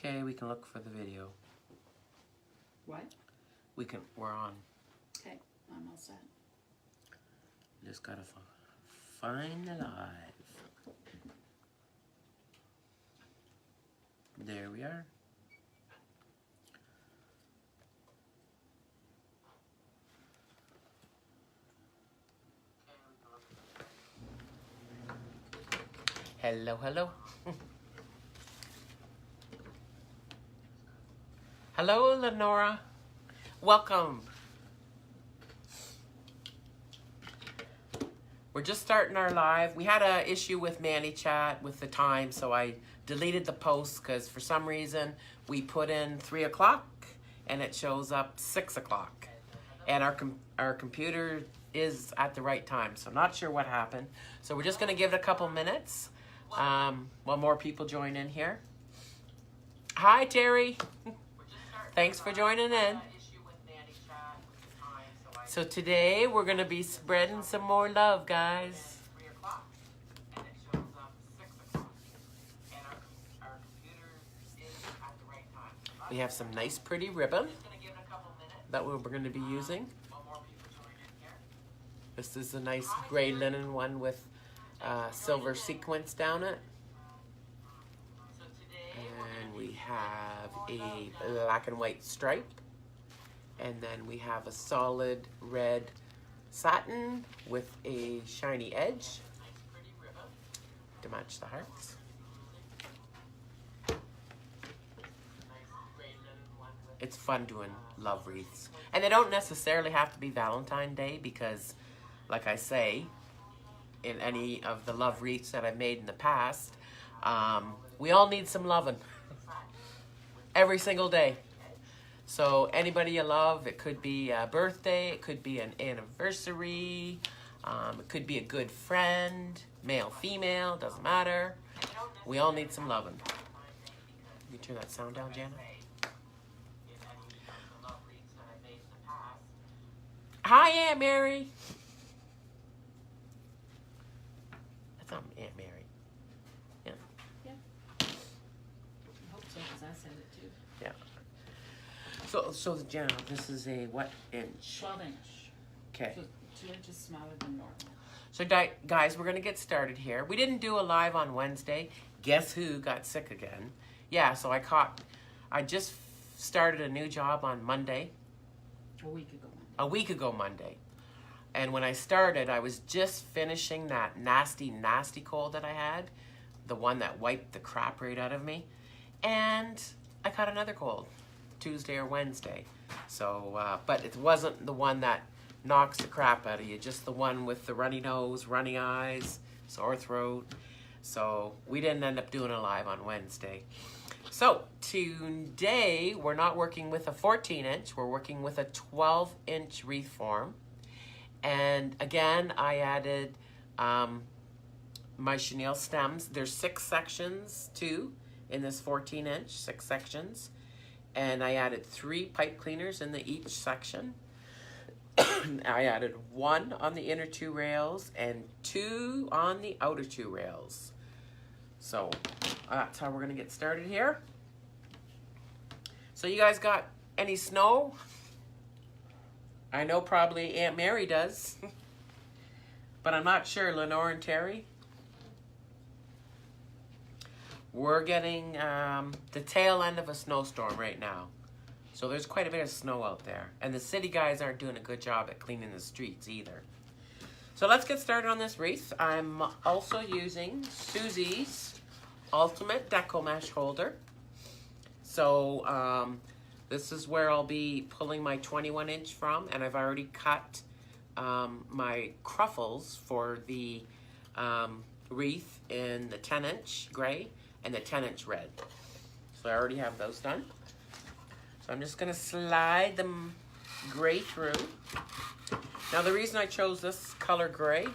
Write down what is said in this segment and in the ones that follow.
Okay, we can look for the video. What? We're on. Okay, I'm all set. Just gotta find the live. There we are. Hello, hello. Hello, Lenora. Welcome. We're just starting our live. We had an issue with ManyChat with the time, so I deleted the post because for some reason we put in 3 o'clock and it shows up 6 o'clock. And our computer is at the right time, so not sure what happened. So we're just going to give it a couple minutes while more people join in here. Hi, Terry. Thanks for joining in. So today we're going to be spreading some more love, guys. We have some nice pretty ribbon that we're going to be using. This is a nice gray linen one with silver sequins down it. And we have a black and white stripe. And then we have a solid red satin with a shiny edge to match the hearts. It's fun doing love wreaths. And they don't necessarily have to be Valentine Day because, like I say, in any of the love wreaths that I've made in the past, we all need some loving every single day. So anybody you love, it could be a birthday, it could be an anniversary, it could be a good friend, male, female, doesn't matter. We all need some loving. You turn that sound down, Jana? Hi, Aunt Mary. That's not Aunt Mary. Yeah. Yeah. I hope so, because I said it too. Yeah. So Jana, this is a what inch? 12 inch. Okay. So 2 inches smaller than normal. So guys, we're going to get started here. We didn't do a live on Wednesday. Guess who got sick again? Yeah, so I just started a new job on Monday. A week ago Monday. And when I started, I was just finishing that nasty cold that I had. The one that wiped the crap right out of me. And I caught another cold. Tuesday or Wednesday. So, but it wasn't the one that knocks the crap out of you, just the one with the runny nose, runny eyes, sore throat. So we didn't end up doing a live on Wednesday. So today we're not working with a 14 inch, we're working with a 12 inch wreath form. And again, I added my chenille stems. There's 6 sections too in this 14 inch, 6 sections. And I added 3 pipe cleaners in each section. I added 1 on the inner 2 rails and 2 on the outer 2 rails. So that's how we're gonna get started here. So you guys got any snow? I know probably Aunt Mary does, but I'm not sure. Lenore and Terry? We're getting the tail end of a snowstorm right now. So there's quite a bit of snow out there. And the city guys aren't doing a good job at cleaning the streets either. So let's get started on this wreath. I'm also using Susie's Ultimate Deco Mesh Holder. So this is where I'll be pulling my 21 inch from. And I've already cut my cruffles for the wreath in the 10 inch gray and the 10 inch red. So I already have those done. So I'm just gonna slide them gray through. Now the reason I chose this color gray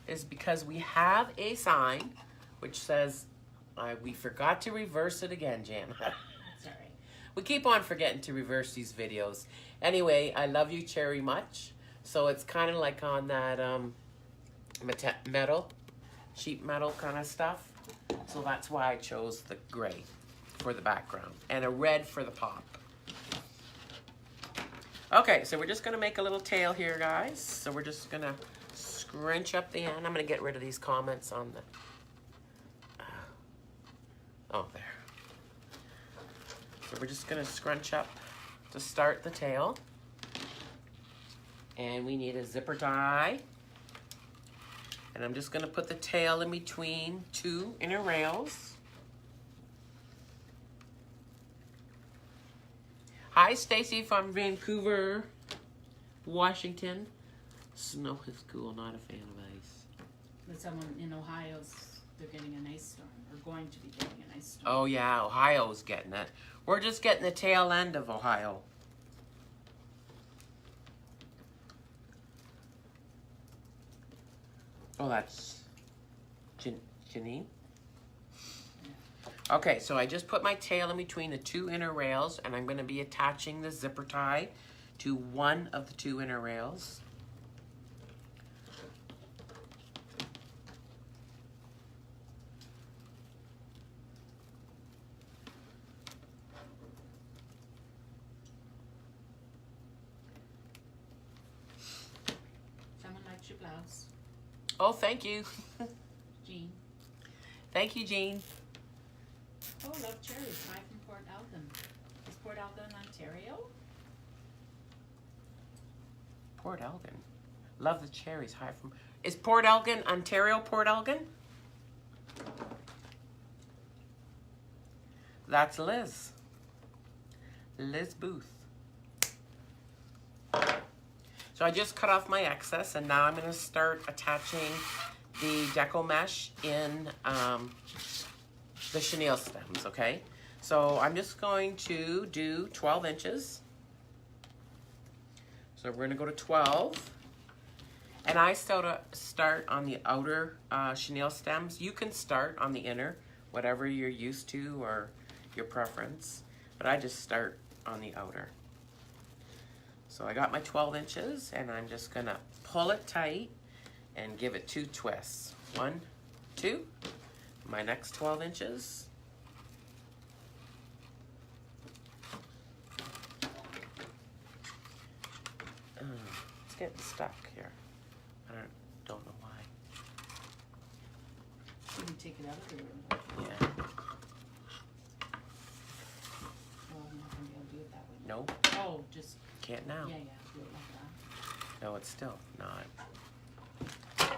is because we have a sign which says, we forgot to reverse it again, Jana. Sorry. We keep on forgetting to reverse these videos. Anyway, I love you cherry much. So it's kind of like on that metal, sheet metal kind of stuff. So that's why I chose the gray for the background and a red for the pop. Okay, so we're just gonna make a little tail here, guys. So we're just gonna scrunch up the end. I'm gonna get rid of these comments on the, oh, there. So we're just gonna scrunch up to start the tail. And we need a zipper tie. And I'm just gonna put the tail in between two inner rails. Hi, Stacy from Vancouver, Washington. Snow is cool, not a fan of ice. But someone in Ohio's, they're getting an ice storm, or going to be getting an ice storm. Oh yeah, Ohio's getting it. We're just getting the tail end of Ohio. Oh, that's Janine? Okay, so I just put my tail in between the two inner rails, and I'm going to be attaching the zipper tie to one of the two inner rails. Someone likes your blouse. Oh, thank you. Jean. Thank you, Jean. Oh, Love Cherries. Hi from Port Elgin. Is Port Elgin, Ontario? Port Elgin. Love the cherries. Hi from. Is Port Elgin, Ontario, Port Elgin? That's Liz. Liz Booth. So I just cut off my excess, and now I'm going to start attaching the deco mesh in the chenille stems, okay? So I'm just going to do 12 inches. So we're going to go to 12. And I start on the outer chenille stems. You can start on the inner, whatever you're used to or your preference. But I just start on the outer. So I got my 12 inches, and I'm just going to pull it tight and give it 2 twists. 1, 2. My next 12 inches. It's getting stuck here. I don't know why. You can take it out of the room. Yeah. Well, I'm not going to be able to do it that way. Nope. Oh, just, Can't now. yeah, do it like that. No, it's still not. There.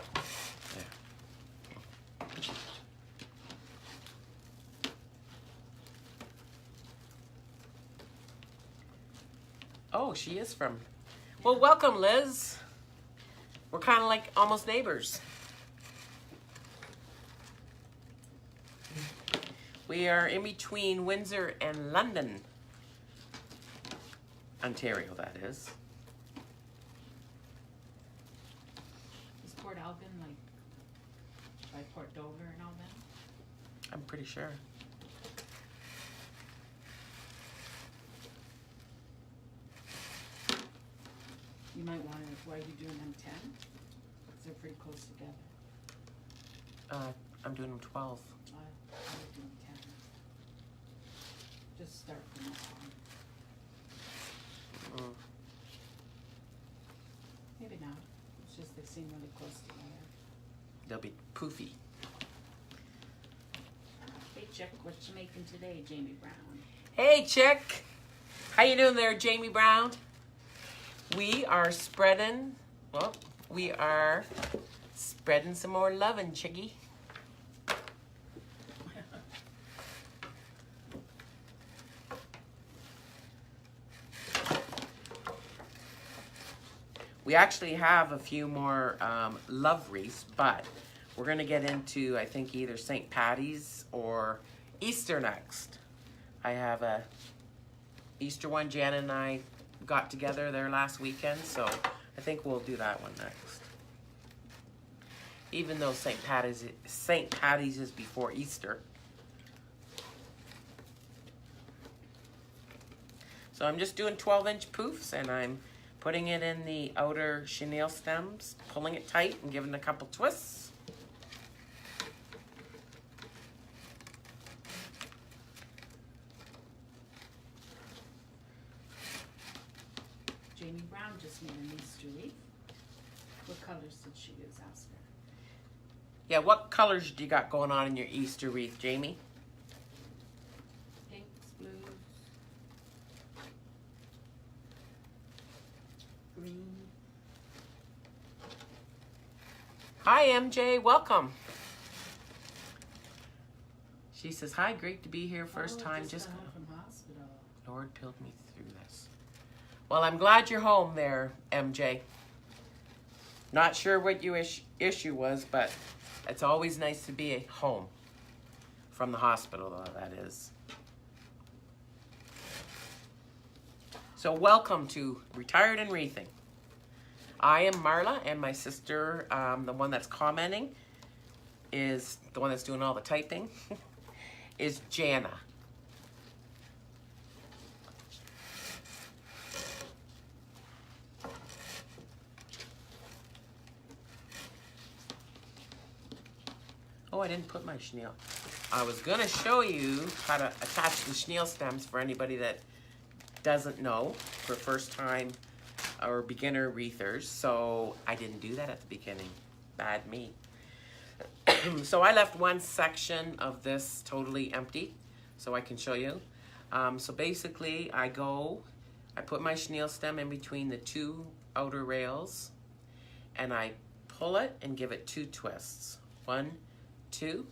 Oh, she is from. Well, welcome, Liz. We're kind of like almost neighbors. We are in between Windsor and London, Ontario, that is. Is Port Elgin like by Port Dover and all that? I'm pretty sure. You might want to, why are you doing them 10? Because they're pretty close together. I'm doing them 12. I would do them 10. Just start from this one. Mm. Maybe not. It's just they seem really close together. They'll be poofy. Hey, Chick, what you making today, Jamie Brown? Hey, Chick. How you doing there, Jamie Brown? We are spreading some more lovin', Chiggy. We actually have a few more love wreaths, but we're going to get into, I think, either St. Patty's or Easter next. I have a Easter one. Jan and I got together there last weekend, so I think we'll do that one next. Even though St. Patty's is before Easter. So I'm just doing 12-inch poofs, and I'm putting it in the outer chenille stems, pulling it tight and giving it a couple twists. Brown just made an Easter wreath. What colors did she use? Ask her. Yeah, what colors do you got going on in your Easter wreath, Jamie? Pinks, blues, green. Hi, MJ. Welcome. She says, hi, great to be here. First time. Just got home from hospital. Lord pilled me through this. Well, I'm glad you're home there, MJ. Not sure what your issue was, but it's always nice to be home from the hospital, though, that is. So welcome to Retired and Wreathing. I am Marla, and my sister, the one that's commenting, is the one that's doing all the typing, is Jana. Oh, I didn't put my chenille. I was going to show you how to attach the chenille stems for anybody that doesn't know, for first time or beginner wreathers. So I didn't do that at the beginning. Bad me. So I left one section of this totally empty so I can show you. So basically I put my chenille stem in between the two outer rails and I pull it and give it 2 twists. 1, 2.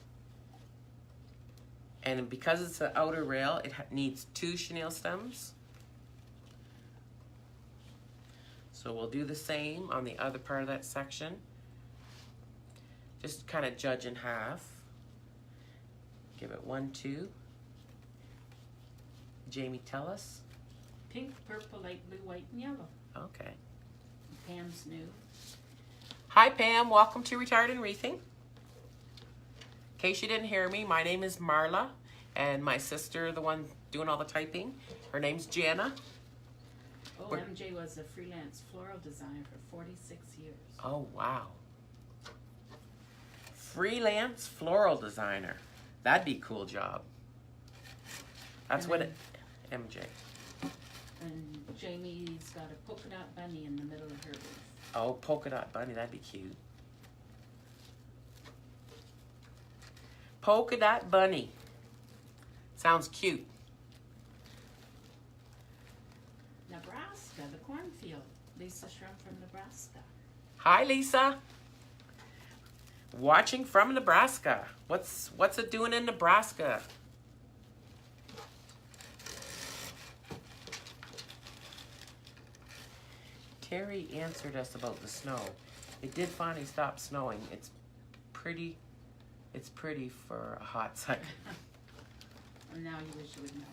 And because it's the outer rail, it needs 2 chenille stems. So we'll do the same on the other part of that section. Just kind of judge in half. Give it 1, 2. Jamie, tell us. Pink, purple, light blue, white, and yellow. Okay. Pam's new. Hi, Pam. Welcome to Retired and Wreathing. In case you didn't hear me, my name is Marla, and my sister, the one doing all the typing, her name's Jana. Oh, MJ was a freelance floral designer for 46 years. Oh, wow. Freelance floral designer. That'd be a cool job. That's what MJ. And Jamie's got a polka dot bunny in the middle of her wreath. Oh, polka dot bunny. That'd be cute. Polka dot bunny. Sounds cute. Nebraska, the cornfield. Lisa Shrum from Nebraska. Hi, Lisa. Watching from Nebraska. What's it doing in Nebraska? Terry answered us about the snow. It did finally stop snowing. It's pretty for a hot site. And now you wish it would melt.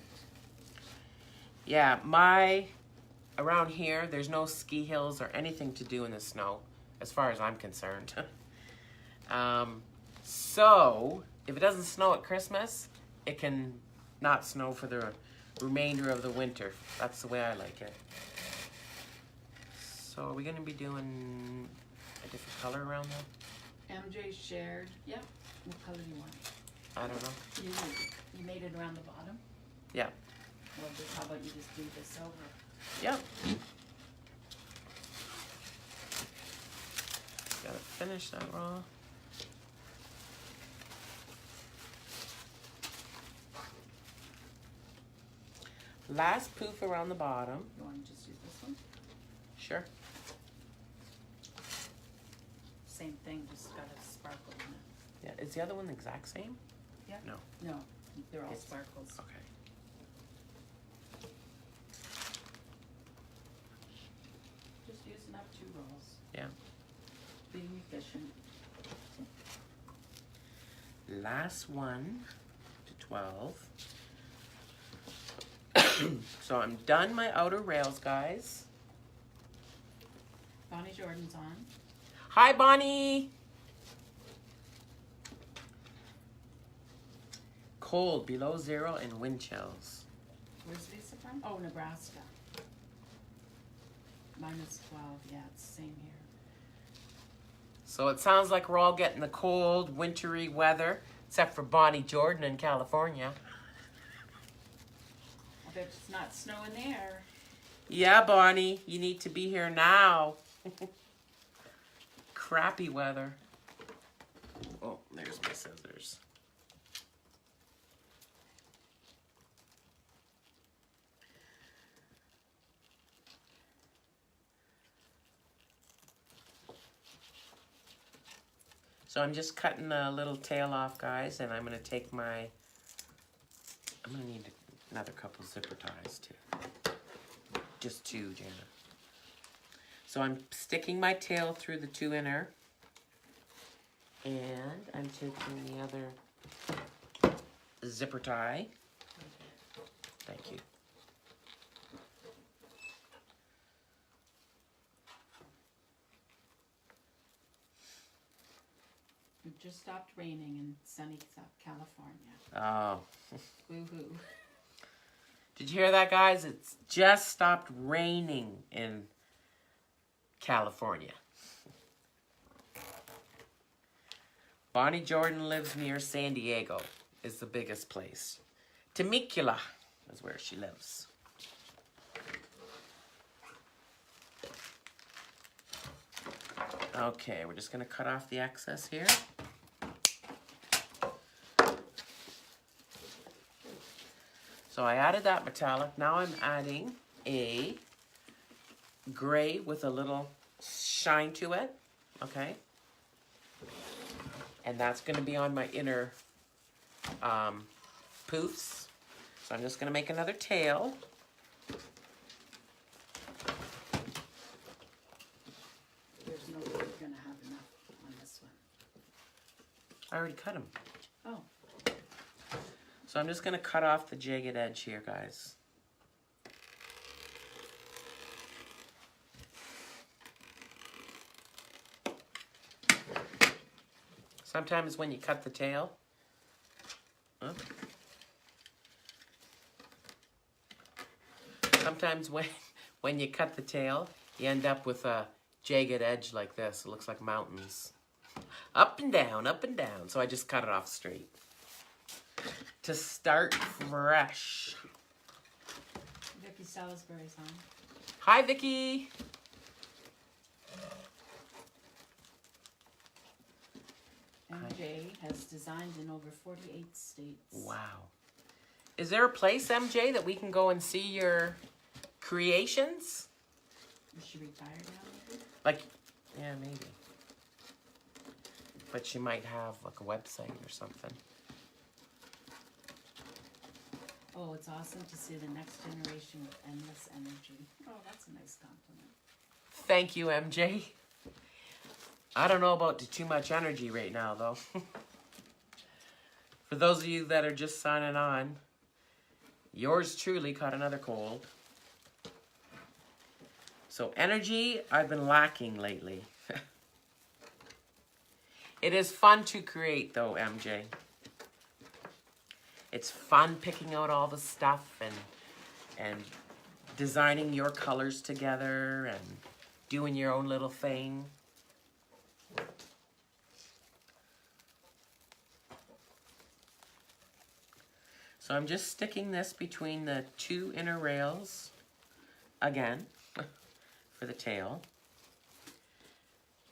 Yeah, around here, there's no ski hills or anything to do in the snow, as far as I'm concerned. So, if it doesn't snow at Christmas, it can not snow for the remainder of the winter. That's the way I like it. So, are we going to be doing a different color around that? MJ shared. Yep. What color do you want? I don't know. You made it around the bottom? Yeah. Well, how about you just do this over? Yep. Gotta finish that raw. Last poof around the bottom. You want to just use this one? Sure. Same thing, just got a sparkle in it. Yeah, is the other one the exact same? Yeah? No. No, they're all It's- sparkles. Okay. Just using up 2 rolls. Yeah. Being efficient. Last one to 12. So I'm done my outer rails, guys. Bonnie Jordan's on. Hi, Bonnie. Cold, below 0, and wind chills. Where's Lisa from? Oh, Nebraska. -12, yeah, it's the same here. So it sounds like we're all getting the cold, wintry weather, except for Bonnie Jordan in California. I bet it's not snowing there. Yeah, Bonnie, you need to be here now. Crappy weather. Oh, there's my scissors. So I'm just cutting a little tail off, guys, and I'm going to take my... I'm going to need another couple zipper ties, too. Just two, Jana. So I'm sticking my tail through the 2 inner. And I'm taking the other zipper tie. Thank you. It just stopped raining in sunny California. Oh. Woo-hoo. Did you hear that, guys? It's just stopped raining in California. Bonnie Jordan lives near San Diego, is the biggest place. Temecula is where she lives. Okay, we're just going to cut off the excess here. So I added that metallic. Now I'm adding a gray with a little shine to it. Okay. And that's going to be on my inner poofs. So I'm just going to make another tail. There's no way you're going to have enough on this one. I already cut them. Oh. So I'm just going to cut off the jagged edge here, guys. Sometimes when you cut the tail, sometimes when you cut the tail, you end up with a jagged edge like this. It looks like mountains. Up and down, up and down. So I just cut it off straight. To start fresh. Vicky Salisbury's on. Hi, Vicky. MJ has designed in over 48 states. Wow. Is there a place, MJ, that we can go and see your creations? Is she retired now, maybe? Like, yeah, maybe. But she might have like a website or something. Oh, it's awesome to see the next generation with endless energy. Oh, that's a nice compliment. Thank you, MJ. I don't know about the too much energy right now, though. For those of you that are just signing on, yours truly caught another cold. So energy, I've been lacking lately. It is fun to create, though, MJ. It's fun picking out all the stuff and designing your colors together and doing your own little thing. So I'm just sticking this between the 2 inner rails again for the tail.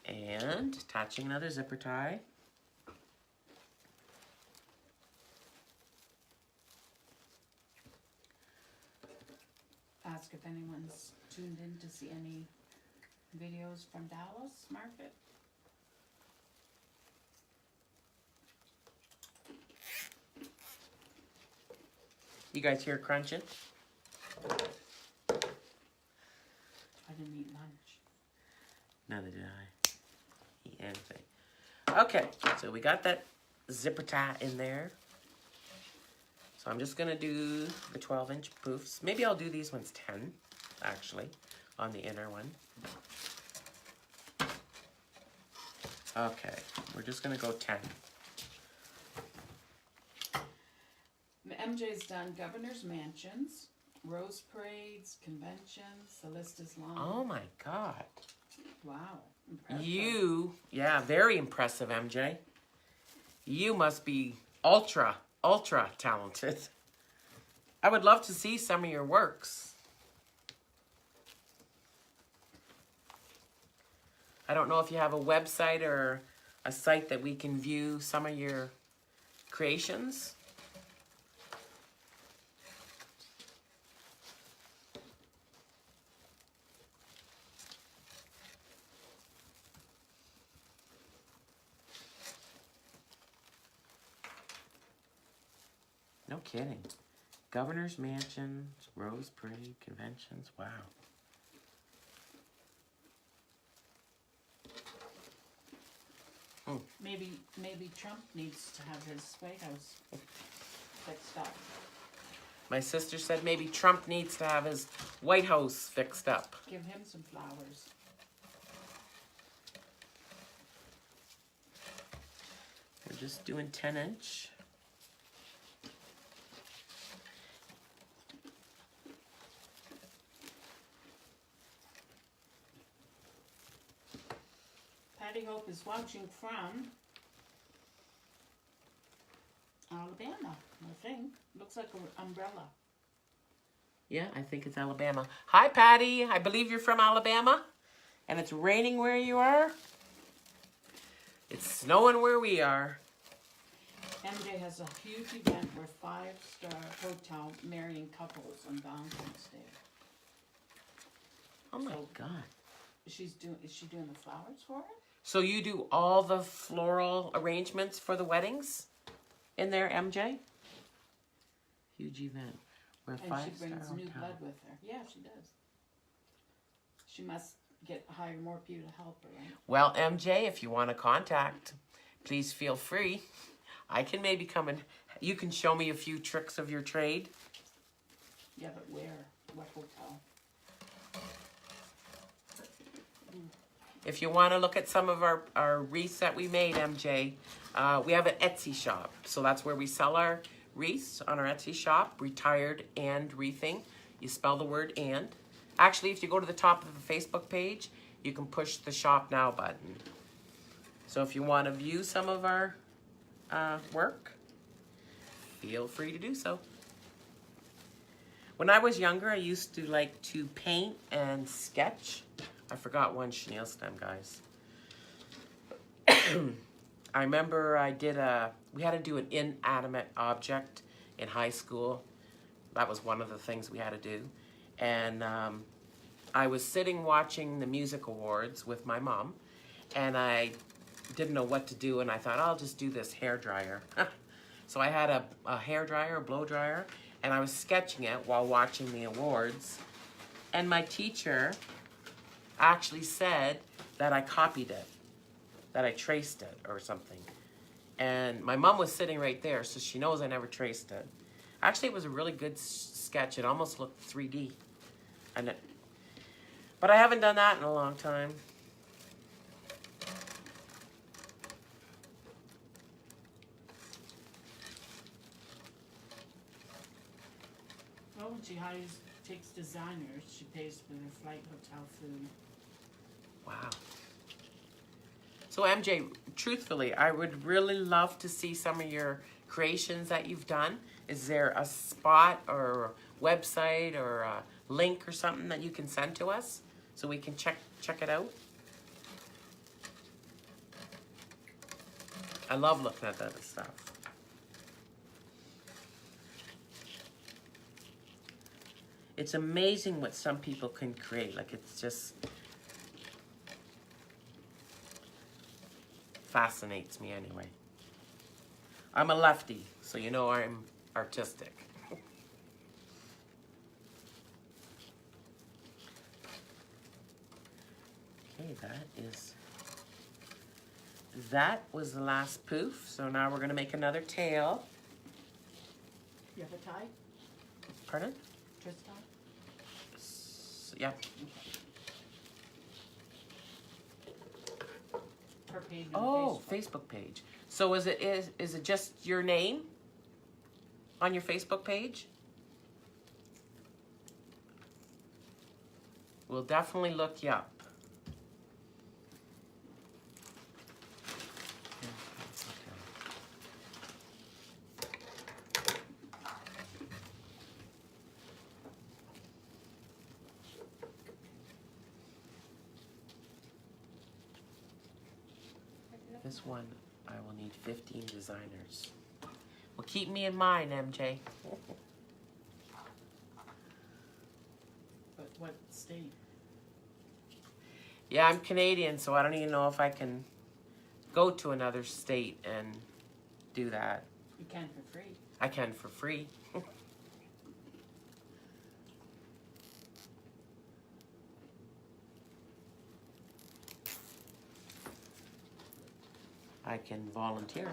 And attaching another zipper tie. Ask if anyone's tuned in to see any videos from Dallas Market. You guys hear crunching? I didn't eat lunch. Neither did I. Eat anything. Okay, so we got that zipper tie in there. So I'm just going to do the 12-inch poofs. Maybe I'll do these ones 10, actually, on the inner one. Okay, we're just going to go 10. MJ's done governor's mansions, rose parades, conventions. The list is long. Oh my God. Wow. Impressive. Yeah, very impressive, MJ. You must be ultra talented. I would love to see some of your works. I don't know if you have a website or a site that we can view some of your creations. No kidding. Governor's Mansions, Rose Parade, conventions. Wow. Maybe Trump needs to have his White House fixed up. My sister said maybe Trump needs to have his White House fixed up. Give him some flowers. We're just doing 10-inch. Patty Hope is watching from Alabama, I think. Looks like an umbrella. Yeah, I think it's Alabama. Hi, Patty. I believe you're from Alabama. And it's raining where you are. It's snowing where we are. MJ has a huge event where 5-star hotel marrying couples on Valentine's Day. Oh my So- God. Is she doing the flowers for it? So you do all the floral arrangements for the weddings in there, MJ? Huge event. Where And she 5-star brings new hotel. blood with her. Yeah, she does. She must hire more people to help her, right? Well, MJ, if you want to contact, please feel free. I can maybe come and you can show me a few tricks of your trade. Yeah, but where? What hotel? If you want to look at some of our wreaths that we made, MJ, we have an Etsy shop. So that's where we sell our wreaths on our Etsy shop, Retired and Wreathing. You spell the word and. Actually, if you go to the top of the Facebook page, you can push the Shop Now button. So if you want to view some of our work, feel free to do so. When I was younger, I used to like to paint and sketch. I forgot one chenille stem, guys. I remember we had to do an inanimate object in high school. That was one of the things we had to do. And I was sitting watching the music awards with my mom, and I didn't know what to do, and I thought, I'll just do this hair dryer. So I had a hair dryer, a blow dryer, and I was sketching it while watching the awards. And my teacher actually said that I copied it, that I traced it or something. And my mom was sitting right there, so she knows I never traced it. Actually, it was a really good sketch. It almost looked 3D. But I haven't done that in a long time. Oh, when she takes designers, she pays for their flight, hotel, food. Wow. So MJ, truthfully, I would really love to see some of your creations that you've done. Is there a spot or a website or a link or something that you can send to us so we can check it out? I love looking at that stuff. It's amazing what some people can create. Like, it's just fascinates me anyway. I'm a lefty, so you know I'm artistic. Okay, that was the last poof. So now we're gonna make another tail. You have a tie? Pardon? Twist tie? Yep. Her page on Oh, Facebook. Facebook page. So is it just your name on your Facebook page? We'll definitely look you up. This one, I will need 15 designers. Well, keep me in mind, MJ. But what state? Yeah, I'm Canadian, so I don't even know if I can go to another state and do that. You can for free. I can for free. I can volunteer.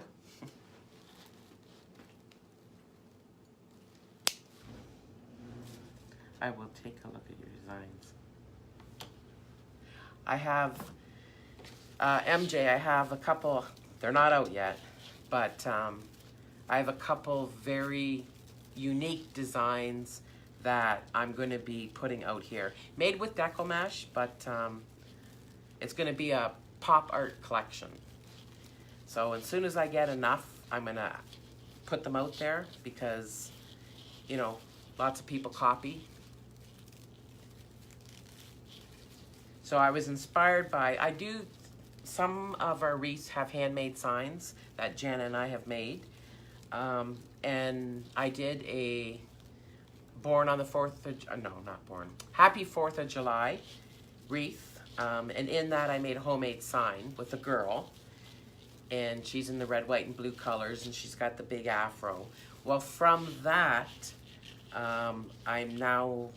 I will take a look at your designs. I have, MJ, I have a couple, they're not out yet, but I have a couple very unique designs that I'm going to be putting out here. Made with Decomesh, but it's going to be a pop art collection. So as soon as I get enough, I'm going to put them out there because, you know, lots of people copy. So I was inspired by, some of our wreaths have handmade signs that Jana and I have made. And I did a born on the 4th of, no, not born, Happy 4th of July wreath. And in that I made a homemade sign with a girl. And she's in the red, white, and blue colors, and she's got the big afro. Well, from that, I'm now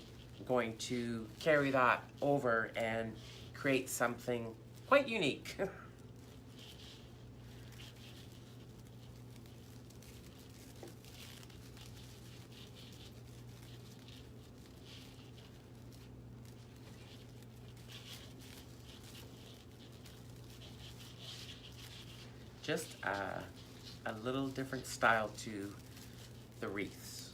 going to carry that over and create something quite unique. Just a little different style to the wreaths.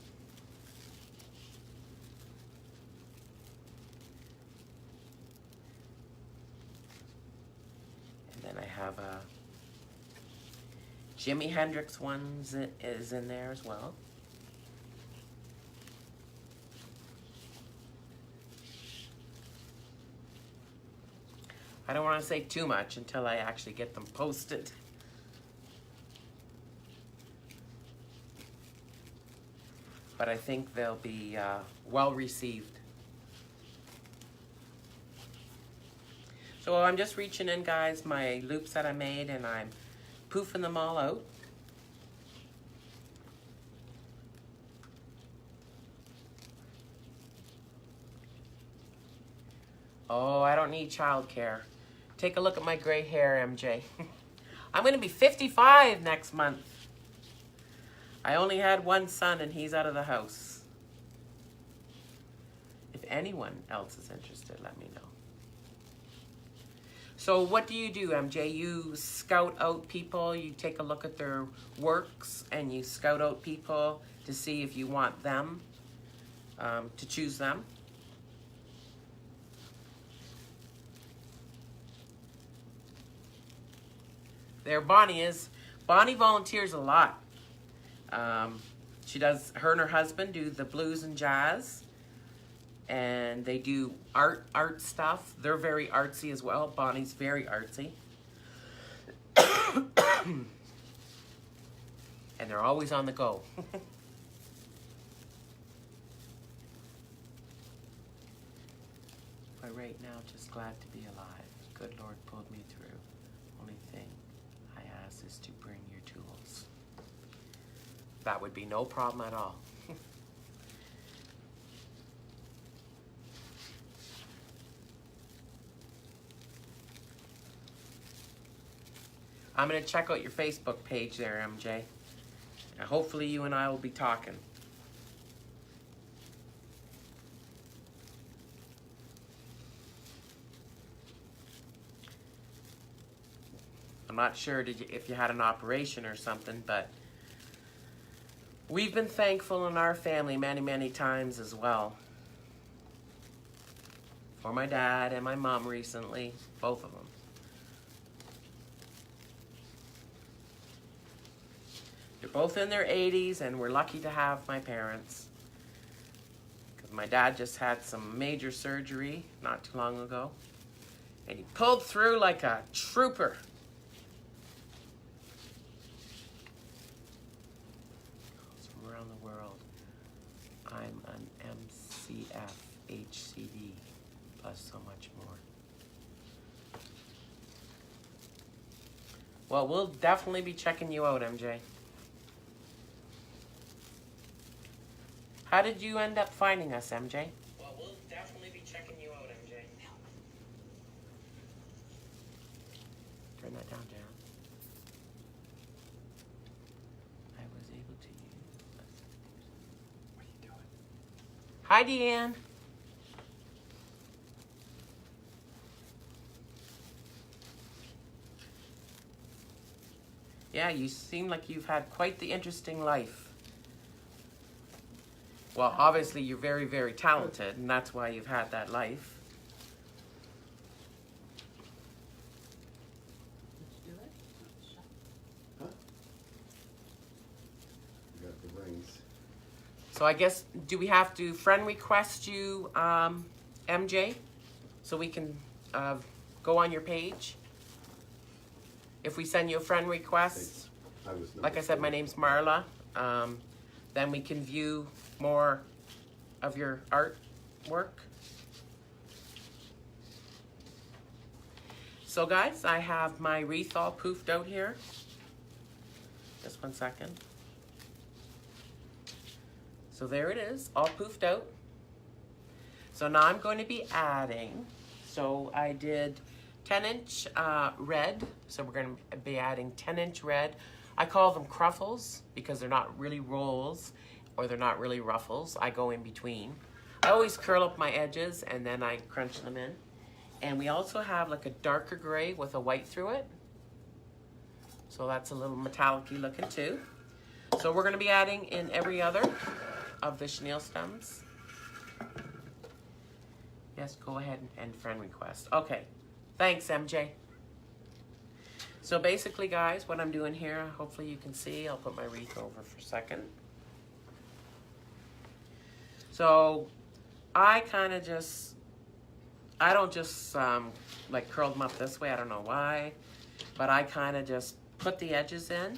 And then I have a Jimi Hendrix one is in there as well. I don't want to say too much until I actually get them posted. But I think they'll be well received. So I'm just reaching in, guys, my loops that I made, and I'm poofing them all out. Oh, I don't need childcare. Take a look at my gray hair, MJ. I'm going to be 55 next month. I only had one son, and he's out of the house. If anyone else is interested, let me know. So what do, MJ? You scout out people, you take a look at their works, and you scout out people to see if you want them, to choose them. There Bonnie is. Bonnie volunteers a lot. She does, her and her husband do the blues and jazz, and they do art stuff. They're very artsy as well. Bonnie's very artsy. And they're always on the go. But right now, just glad to be alive. Good Lord pulled me through. Only thing I ask is to bring your tools. That would be no problem at all. I'm going to check out your Facebook page there, MJ. And hopefully you and I will be talking. I'm not sure if you had an operation or something, but we've been thankful in our family many, many times as well. For my dad and my mom recently, both of them. They're both in their 80s, and we're lucky to have my parents. Because my dad just had some major surgery not too long ago. And he pulled through like a trooper. world. I'm an MCF HCD plus so much more. Well, we'll definitely be checking you out, MJ. How did you end up finding us, MJ? Well, we'll definitely be checking you out, MJ. Turn that down, Jan. I was able to use... What are you doing? Hi, Deanne. Yeah, you seem like you've had quite the interesting life. Well, obviously you're very, very talented, and that's why you've had that life. Did you do it? Huh? You got the rings. So I guess, do we have to friend request you, MJ? So we can go on your page? If we send you a friend request, like I said, my name's Marla, then we can view more of your artwork. So guys, I have my wreath all poofed out here. Just 1 second. So there it is, all poofed out. So now I'm going to be adding, so I did 10-inch red, so we're going to be adding 10-inch red. I call them cruffles because they're not really rolls or they're not really ruffles. I go in between. I always curl up my edges and then I crunch them in. And we also have like a darker gray with a white through it. So that's a little metallic-y looking too. So we're going to be adding in every other of the chenille stems. Yes, go ahead and friend request. Okay, thanks MJ. So basically guys, what I'm doing here, hopefully you can see, I'll put my wreath over for a second. So I kind of just, I don't just like curl them up this way, I don't know why, but I kind of just put the edges in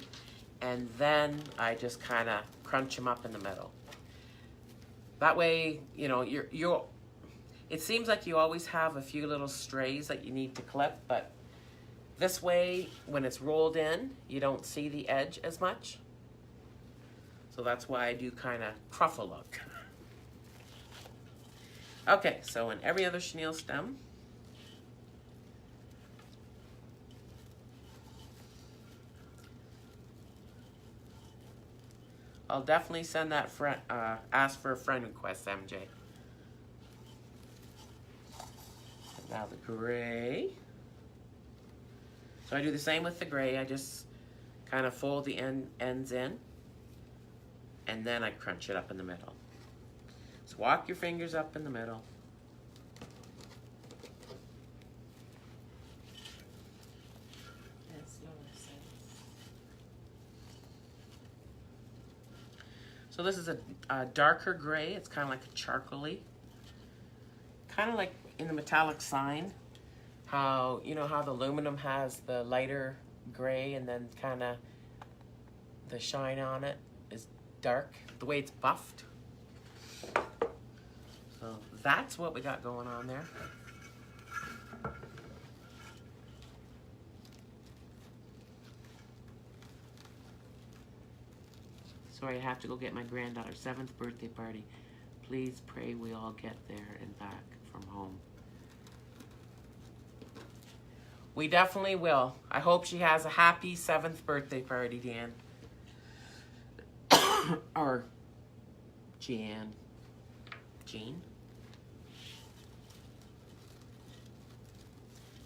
and then I just kind of crunch them up in the middle. That way, you know, you're it seems like you always have a few little strays that you need to clip, but this way, when it's rolled in, you don't see the edge as much. So that's why I do kind of truffle look. Okay, so in every other chenille stem, I'll definitely send that friend, ask for a friend request, MJ. And now the gray. So I do the same with the gray. I just kind of fold the ends in, and then I crunch it up in the middle. So walk your fingers up in the middle. That's lower size. So this is a darker gray. It's kind of like a charcoaly. Kind of like in the metallic sign. How, you know how the aluminum has the lighter gray and then kind of the shine on it is dark, the way it's buffed. So that's what we got going on there. Sorry, I have to go get my granddaughter's 7th birthday party. Please pray we all get there and back from home. We definitely will. I hope she has a happy 7th birthday party, Dan. Or Jean. Jean?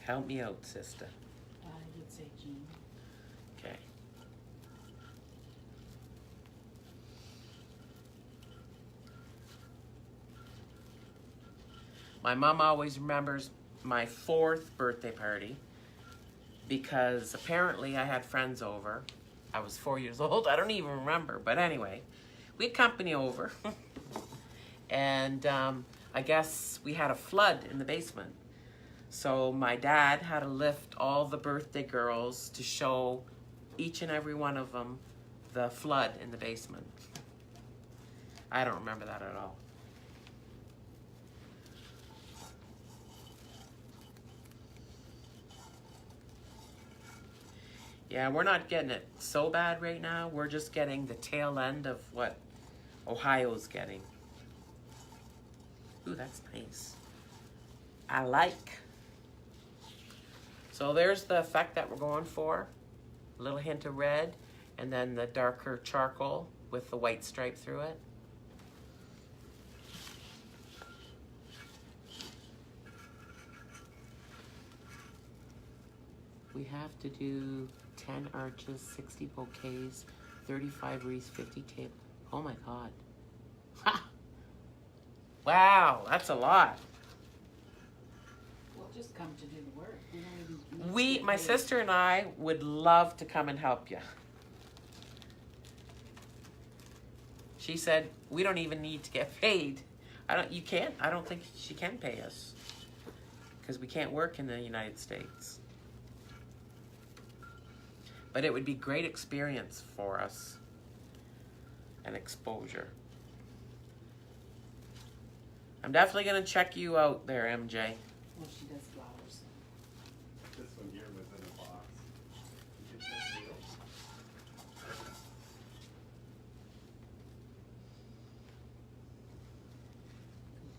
Help me out, sister. I would say Jean. Okay. My mom always remembers my 4th birthday party because apparently I had friends over. I was 4 years old. I don't even remember. But anyway, we had company over. And I guess we had a flood in the basement. So my dad had to lift all the birthday girls to show each and every one of them the flood in the basement. I don't remember that at all. Yeah, we're not getting it so bad right now. We're just getting the tail end of what Ohio's getting. Ooh, that's nice. I like. So there's the effect that we're going for. A little hint of red, and then the darker charcoal with the white stripe through it. We have to do 10 arches, 60 bouquets, 35 wreaths, 50 tape. Oh my God. Ha! Wow, that's a lot. We'll just come to do the work. We don't even need to get My paid. sister and I would love to come and help you. She said, we don't even need to get paid. I don't think she can pay us. Because we can't work in the United States. But it would be great experience for us. And exposure. I'm definitely going to check you out there, MJ. Well, she does flowers. This one here was in a box. You get that deal?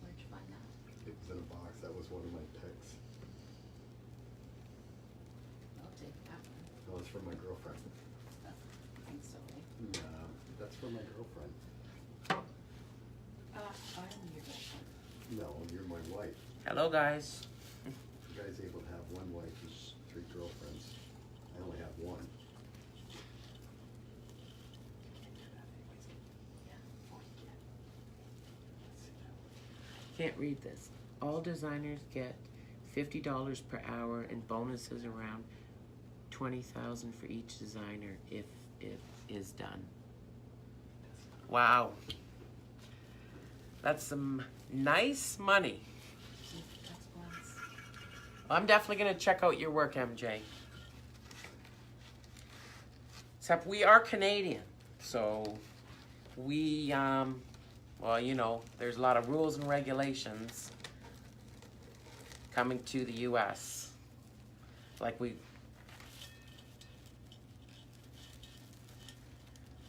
Where'd you find that? It was in a box. That was one of my picks. I'll take that one. That was from my girlfriend. I think so, eh? Yeah, that's from my girlfriend. I'm your girlfriend. No, you're my wife. Hello, guys. You guys able to have one wife, there's 3 girlfriends. I only have one. Can't read this. All designers get $50 per hour and bonuses around $20,000 for each designer if it is done. Wow. That's some nice money. That's once. I'm definitely going to check out your work, MJ. Except we are Canadian, so we, well, you know, there's a lot of rules and regulations coming to the U.S. Like we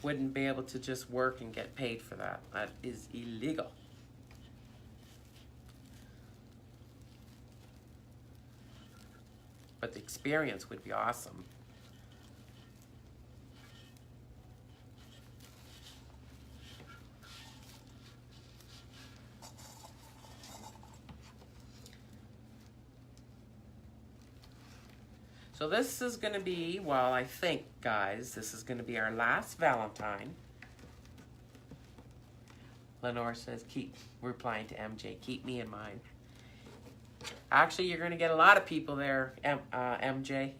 wouldn't be able to just work and get paid for that. That is illegal. But the experience would be awesome. So this is going to be, well, I think, guys, this is going to be our last Valentine. Lenore says, keep replying to MJ, keep me in mind. Actually, you're going to get a lot of people there, MJ.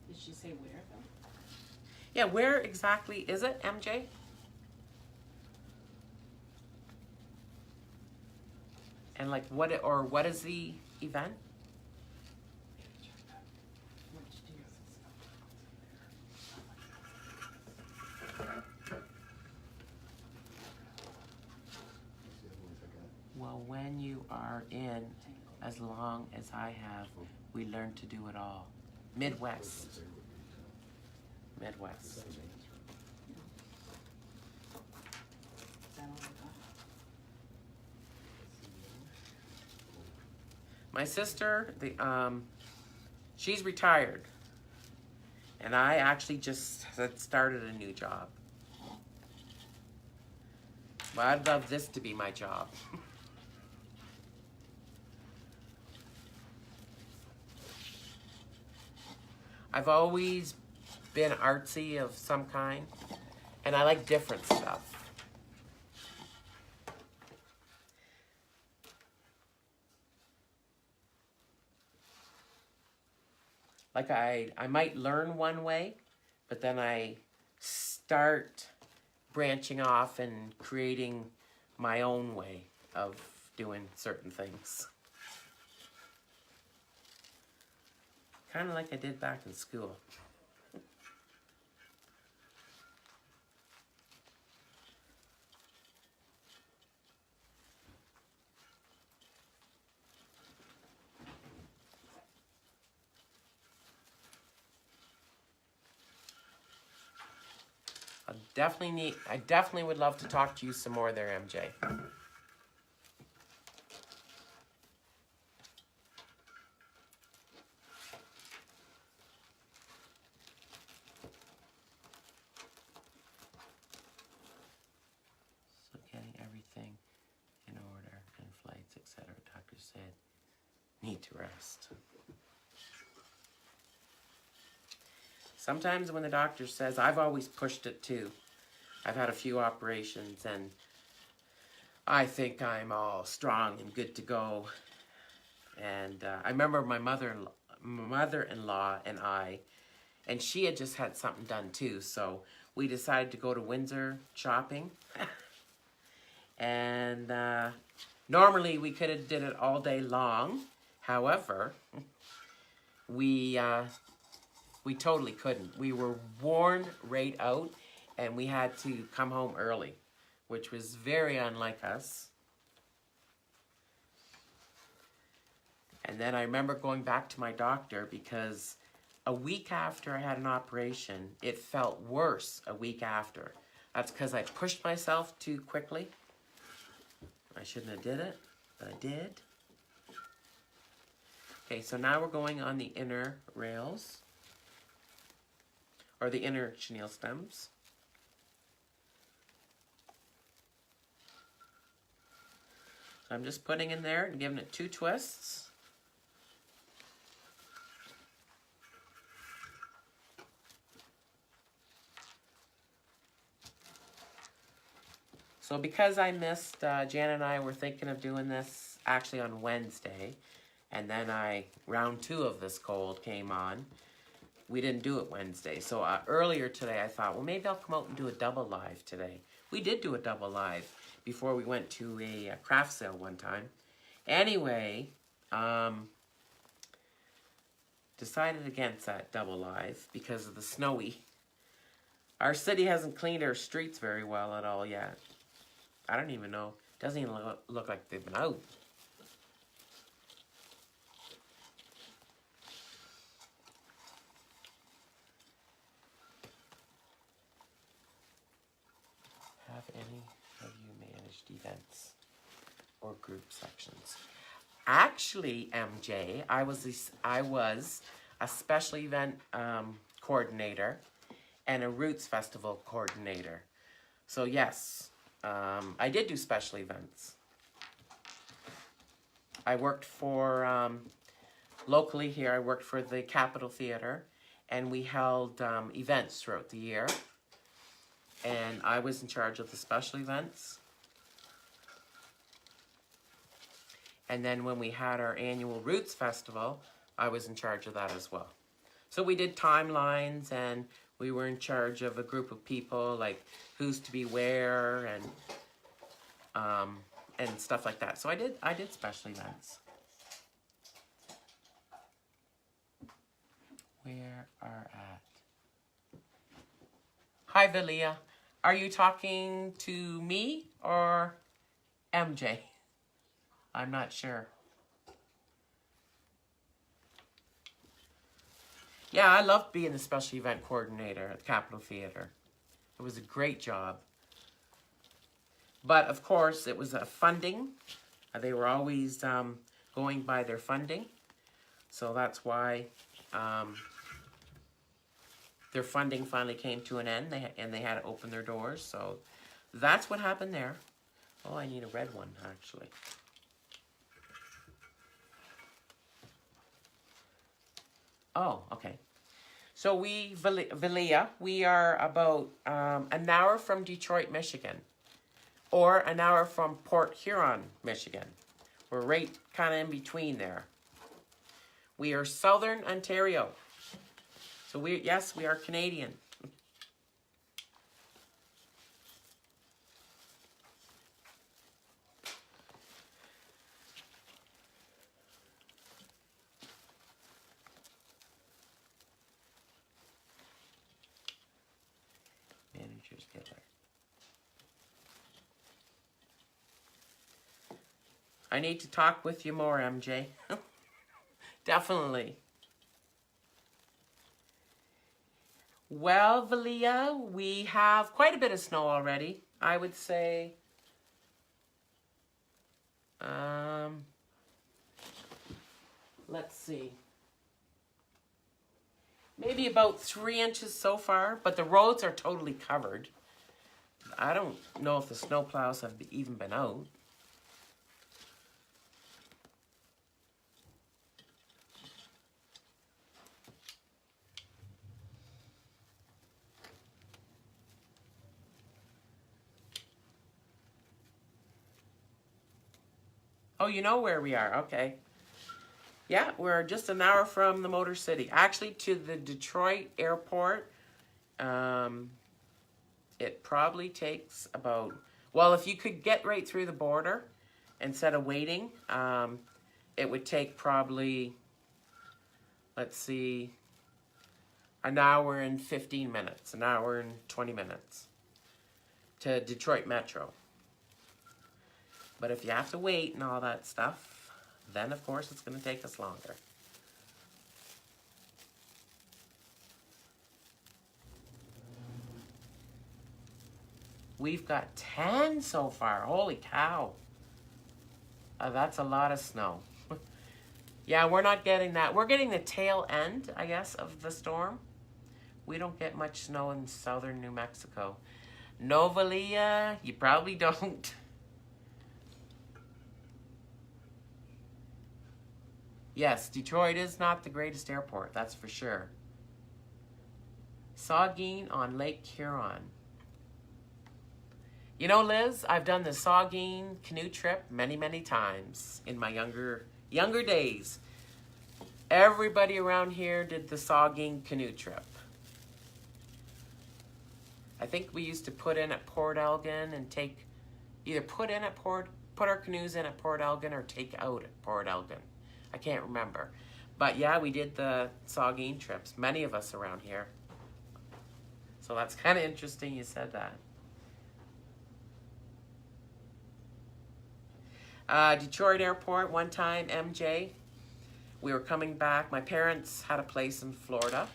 Did she say where though? Yeah, where exactly is it, MJ? And like what is the event? What did you do? What's the other ones I got? Well, when you are in, as long as I have, we learn to do it all. Midwest. Those ones there would be, is Midwest. that a man's room? Is that all I got? My sister, she's retired. And I actually just started a new job. But I'd love this to be my job. I've always been artsy of some kind, and I like different stuff. Like I might learn one way, but then I start branching off and creating my own way of doing certain things. Kind of like I did back in school. I definitely would love to talk to you some more there, MJ. So getting everything in order and flights, etc. Doctor said, need to rest. Sometimes when the doctor says, I've always pushed it too. I've had a few operations and I think I'm all strong and good to go. And I remember my mother-in-law and I, and she had just had something done too. So we decided to go to Windsor shopping. And normally we could have did it all day long. However, we totally couldn't. We were worn right out and we had to come home early, which was very unlike us. And then I remember going back to my doctor because a week after I had an operation, it felt worse a week after. That's because I pushed myself too quickly. I shouldn't have did it, but I did. Okay, so now we're going on the inner rails, or the inner chenille stems. So I'm just putting in there and giving it 2 twists. So because I missed, Jan and I were thinking of doing this actually on Wednesday, and then round 2 of this cold came on. We didn't do it Wednesday. So earlier today I thought, well, maybe I'll come out and do a double live today. We did do a double live before we went to a craft sale one time. Anyway, decided against that double live because of the snowy. Our city hasn't cleaned our streets very well at all yet. I don't even know. Doesn't even look like they've been out. Have any of you managed events or group sections? Actually, MJ, I was a special event coordinator and a Roots Festival coordinator. So yes. I did do special events. I worked for, locally here, I worked for the Capitol Theatre, and we held events throughout the year. And I was in charge of the special events. And then when we had our annual Roots Festival, I was in charge of that as well. So we did timelines, and we were in charge of a group of people, like who's to be where, and stuff like that. So I did special events. Where are at? Hi, Valia. Are you talking to me or MJ? I'm not sure. Yeah, I loved being the special event coordinator at the Capitol Theatre. It was a great job. But, of course, it was funding. They were always going by their funding. So that's why their funding finally came to an end, and they had to open their doors. So that's what happened there. Oh, I need a red one, actually. Oh, okay. So Valia, we are about an hour from Detroit, Michigan, or an hour from Port Huron, Michigan. We're right kind of in between there. We are Southern Ontario. So yes, we are Canadian. pictures together. I need to talk with you more, MJ. Definitely. Well, Valia, we have quite a bit of snow already. I would say, let's see. Maybe about 3 inches so far, but the roads are totally covered. I don't know if the snow plows have even been out. Oh, you know where we are. Okay. Yeah, we're just an hour from the Motor City. Actually, to the Detroit airport, it probably takes about, well, if you could get right through the border instead of waiting, it would take probably, let's see, an hour and 15 minutes, an hour and 20 minutes to Detroit Metro. But if you have to wait and all that stuff, then of course it's going to take us longer. We've got 10 so far. Holy cow. That's a lot of snow. Yeah, we're not getting that. We're getting the tail end, I guess, of the storm. We don't get much snow in southern New Mexico. Novalia, you probably don't. Yes, Detroit is not the greatest airport, that's for sure. Saugeen on Lake Huron. You know, Liz, I've done the Saugeen canoe trip many, many times in my younger days. Everybody around here did the Saugeen canoe trip. I think we used to put in at Port Elgin and either put our canoes in at Port Elgin or take out at Port Elgin. I can't remember. But yeah, we did the Saugeen trips, many of us around here. So that's kind of interesting you said that. Detroit Airport, one time, MJ, we were coming back. My parents had a place in Florida.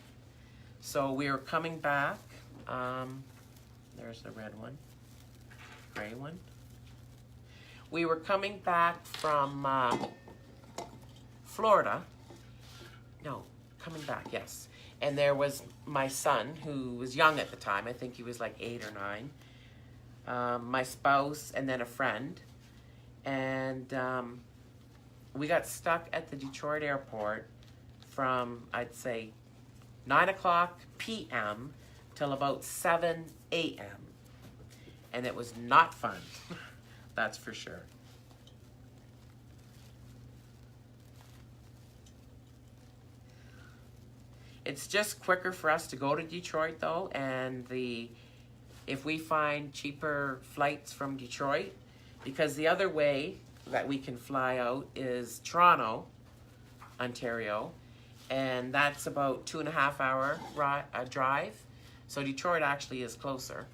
So we were coming back. There's the red one, gray one. We were coming back from Florida. No, coming back, yes. And there was my son, who was young at the time. I think he was like 8 or 9. My spouse, and then a friend. And we got stuck at the Detroit airport from, I'd say, 9 o'clock p.m. till about 7 a.m. And it was not fun. That's for sure. It's just quicker for us to go to Detroit, though, and if we find cheaper flights from Detroit, because the other way that we can fly out is Toronto, Ontario, and that's about 2.5 hour drive. So Detroit actually is closer.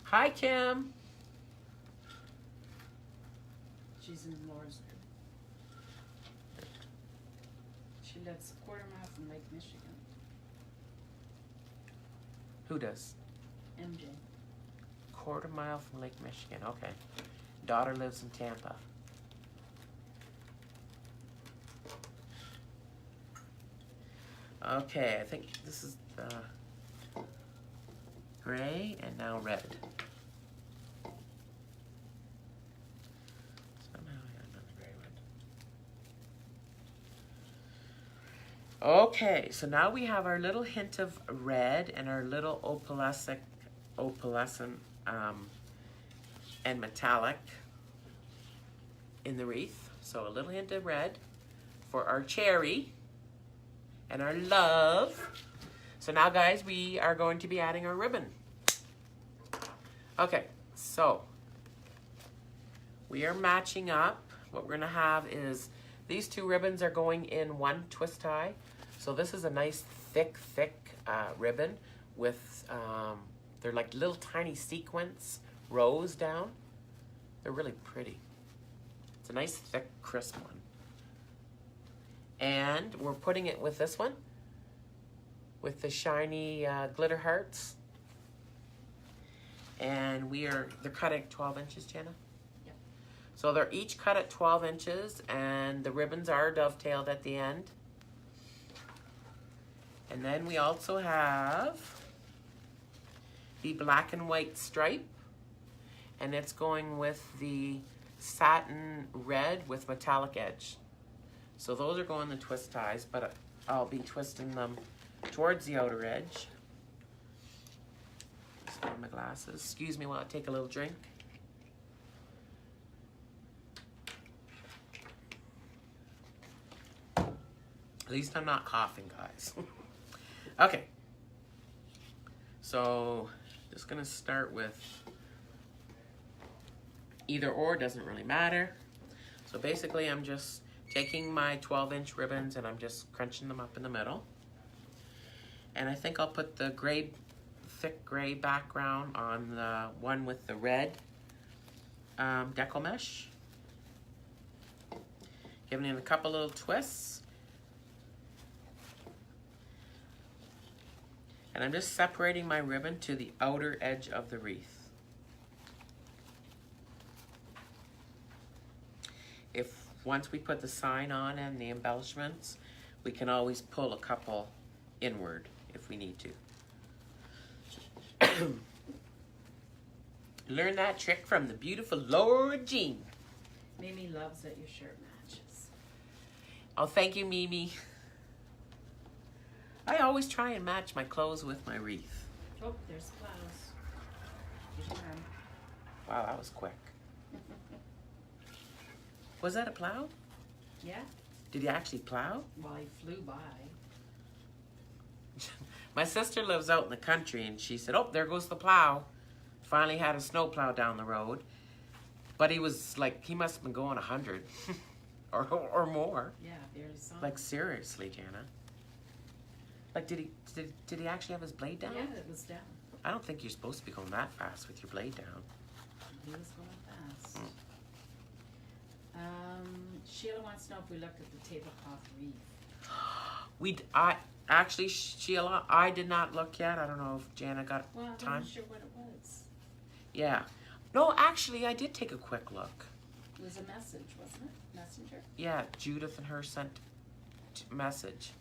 Hi, Kim. She's in Lawrenceville. She lives a quarter mile from Lake Michigan. Who does? MJ. Quarter mile from Lake Michigan. Okay. Daughter lives in Tampa. Okay, I think this is the gray and now red. Somehow I got another gray one. Okay, so now we have our little hint of red and our little opalescent and metallic in the wreath. So a little hint of red for our cherry and our love. So now, guys, we are going to be adding our ribbon. Okay, so we are matching up. What we're gonna have is these two ribbons are going in one twist tie. So this is a nice thick ribbon with, they're like little tiny sequins rows down. They're really pretty. It's a nice, thick, crisp one. And we're putting it with this one, with the shiny glitter hearts. And they're cut at 12 inches, Jenna? Yep. So they're each cut at 12 inches, and the ribbons are dovetailed at the end. And then we also have the black and white stripe, and it's going with the satin red with metallic edge. So those are going the twist ties, but I'll be twisting them towards the outer edge. Just got my glasses. Excuse me while I take a little drink. At least I'm not coughing, guys. Okay. So, just gonna start with either or, doesn't really matter. So basically I'm just taking my 12-inch ribbons and I'm just crunching them up in the middle. And I think I'll put the gray, thick gray background on the one with the red deco mesh. Giving it a couple little twists. And I'm just separating my ribbon to the outer edge of the wreath. Once we put the sign on and the embellishments, we can always pull a couple inward if we need to. Learn that trick from the beautiful Laura Jean. Mimi loves that your shirt matches. Oh, thank you, Mimi. I always try and match my clothes with my wreath. Oh, there's clouds. Here's your arm. Wow, that was quick. Was that a plow? Yeah. Did he actually plow? Well, he flew by. My sister lives out in the country, and she said, oh, there goes the plow. Finally had a snow plow down the road. But he was like, he must have been going 100 or more. Yeah, very soft. Like, seriously, Jana. Like, did he actually have his blade down? Yeah, it was down. I don't think you're supposed to be going that fast with your blade down. He was going fast. Sheila wants to know if we looked at the tablecloth wreath. Actually, Sheila, I did not look yet. I don't know if Jana got Well, I'm time. not sure what it was. Yeah. No, actually, I did take a quick look. It was a message, wasn't it? Messenger? Yeah, Judith and her sent a message.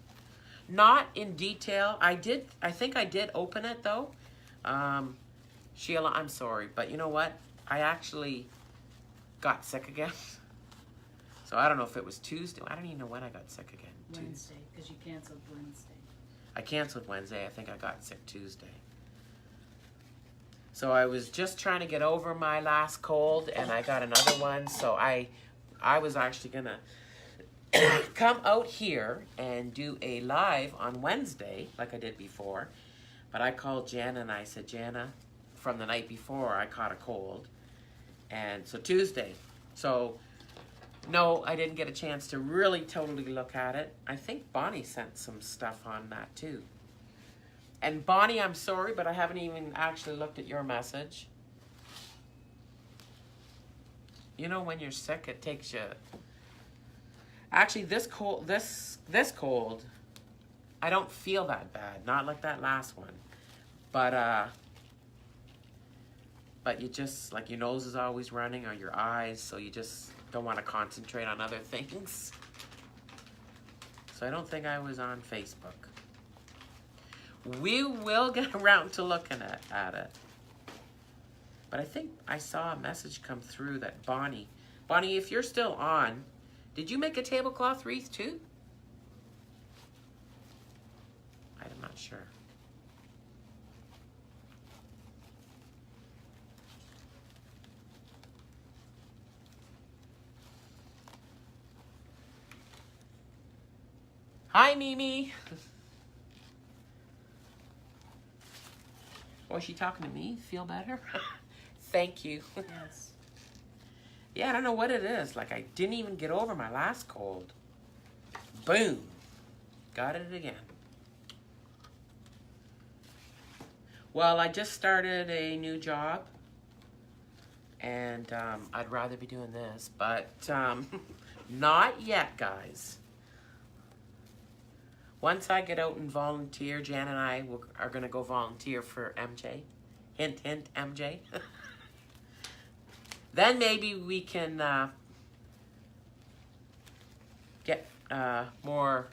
Not in detail. I think I did open it, though. Sheila, I'm sorry, but you know what? I actually got sick again. So I don't know if it was Tuesday. I don't even know when I got sick again. Wednesday, because you canceled Wednesday. I canceled Wednesday. I think I got sick Tuesday. So I was just trying to get over my last cold, and I got another one. So I was actually going to come out here and do a live on Wednesday, like I did before. But I called Jana, and I said, Jana, from the night before, I caught a cold. And so Tuesday. So... no, I didn't get a chance to really totally look at it. I think Bonnie sent some stuff on that too. And Bonnie, I'm sorry, but I haven't even actually looked at your message. You know, when you're sick, it takes you... Actually, this cold, I don't feel that bad. Not like that last one. But you just, like, your nose is always running, or your eyes, so you just... don't want to concentrate on other things. So I don't think I was on Facebook. We will get around to looking at it. But I think I saw a message come through that Bonnie, if you're still on, did you make a tablecloth wreath too? I'm not sure. Hi, Mimi. Was she talking to me? Feel better? Thank you. Yes. Yeah, I don't know what it is. Like, I didn't even get over my last cold. Boom. Got it again. Well, I just started a new job, and I'd rather be doing this, but not yet, guys. Once I get out and volunteer, Jan and I are going to go volunteer for MJ. Hint, hint, MJ. Then maybe we can get more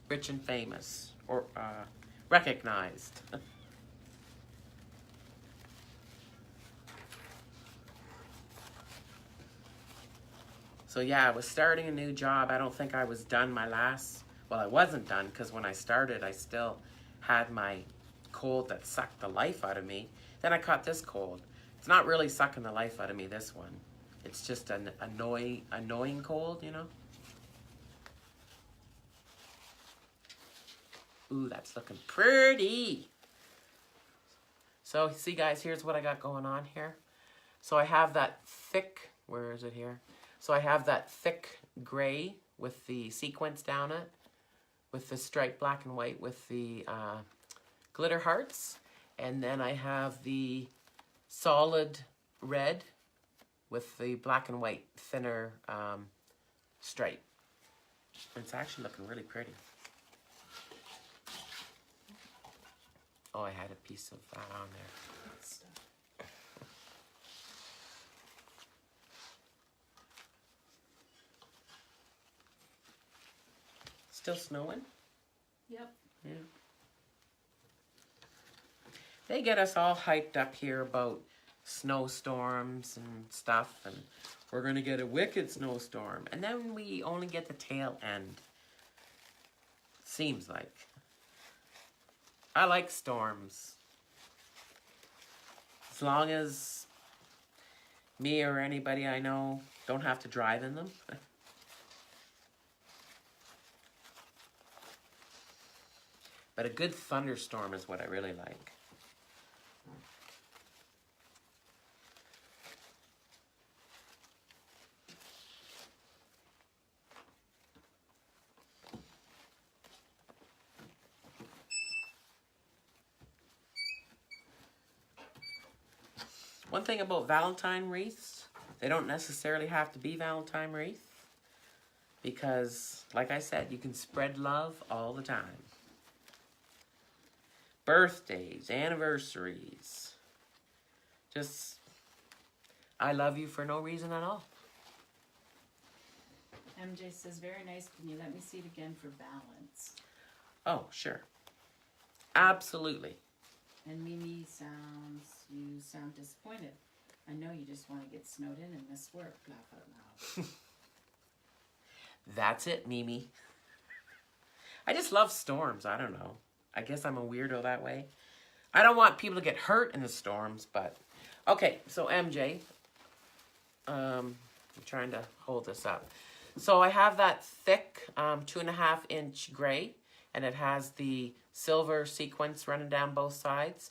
rich and famous, or recognized. So yeah, I was starting a new job. I don't think I was done my last, well, I wasn't done, because when I started, I still had my cold that sucked the life out of me. Then I caught this cold. It's not really sucking the life out of me, this one. It's just an annoying cold, you know? Ooh, that's looking pretty. So, see guys, here's what I got going on here. So I have that thick, where is it here? So I have that thick gray with the sequins down it, with the striped black and white with the glitter hearts. And then I have the solid red with the black and white thinner stripe. It's actually looking really pretty. Oh, I had a piece of that on there. Still snowing? Yep. Yeah. They get us all hyped up here about snowstorms and stuff, and we're going to get a wicked snowstorm. And then we only get the tail end. Seems like. I like storms. As long as me or anybody I know don't have to drive in them. But a good thunderstorm is what I really like. One thing about Valentine wreaths, they don't necessarily have to be Valentine wreath, because, like I said, you can spread love all the time. Birthdays, anniversaries, just, I love you for no reason at all. MJ says, very nice. Can you let me see it again for balance? Oh, sure. Absolutely. And Mimi you sound disappointed. I know you just want to get snowed in and miss work. Laugh out loud. That's it, Mimi. I just love storms. I don't know. I guess I'm a weirdo that way. I don't want people to get hurt in the storms, but... Okay, so MJ. I'm trying to hold this up. So I have that thick 2.5-inch gray, and it has the silver sequence running down both sides.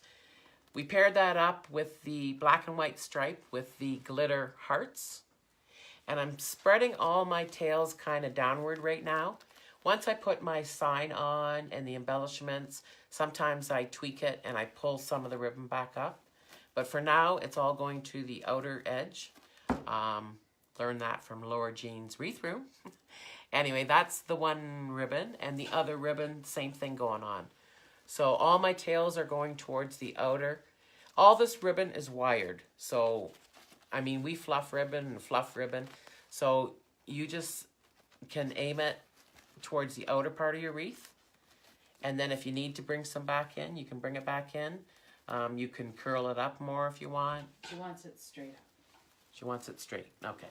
We paired that up with the black and white stripe with the glitter hearts. And I'm spreading all my tails kind of downward right now. Once I put my sign on and the embellishments, sometimes I tweak it and I pull some of the ribbon back up. But for now, it's all going to the outer edge. Learned that from Laura Jean's Wreath Room. Anyway, that's the one ribbon, and the other ribbon, same thing going on. So all my tails are going towards the outer. All this ribbon is wired. So, I mean, we fluff ribbon and fluff ribbon. So you just can aim it towards the outer part of your wreath. And then if you need to bring some back in, you can bring it back in. You can curl it up more if you want. She wants it straight up. She wants it straight. Okay.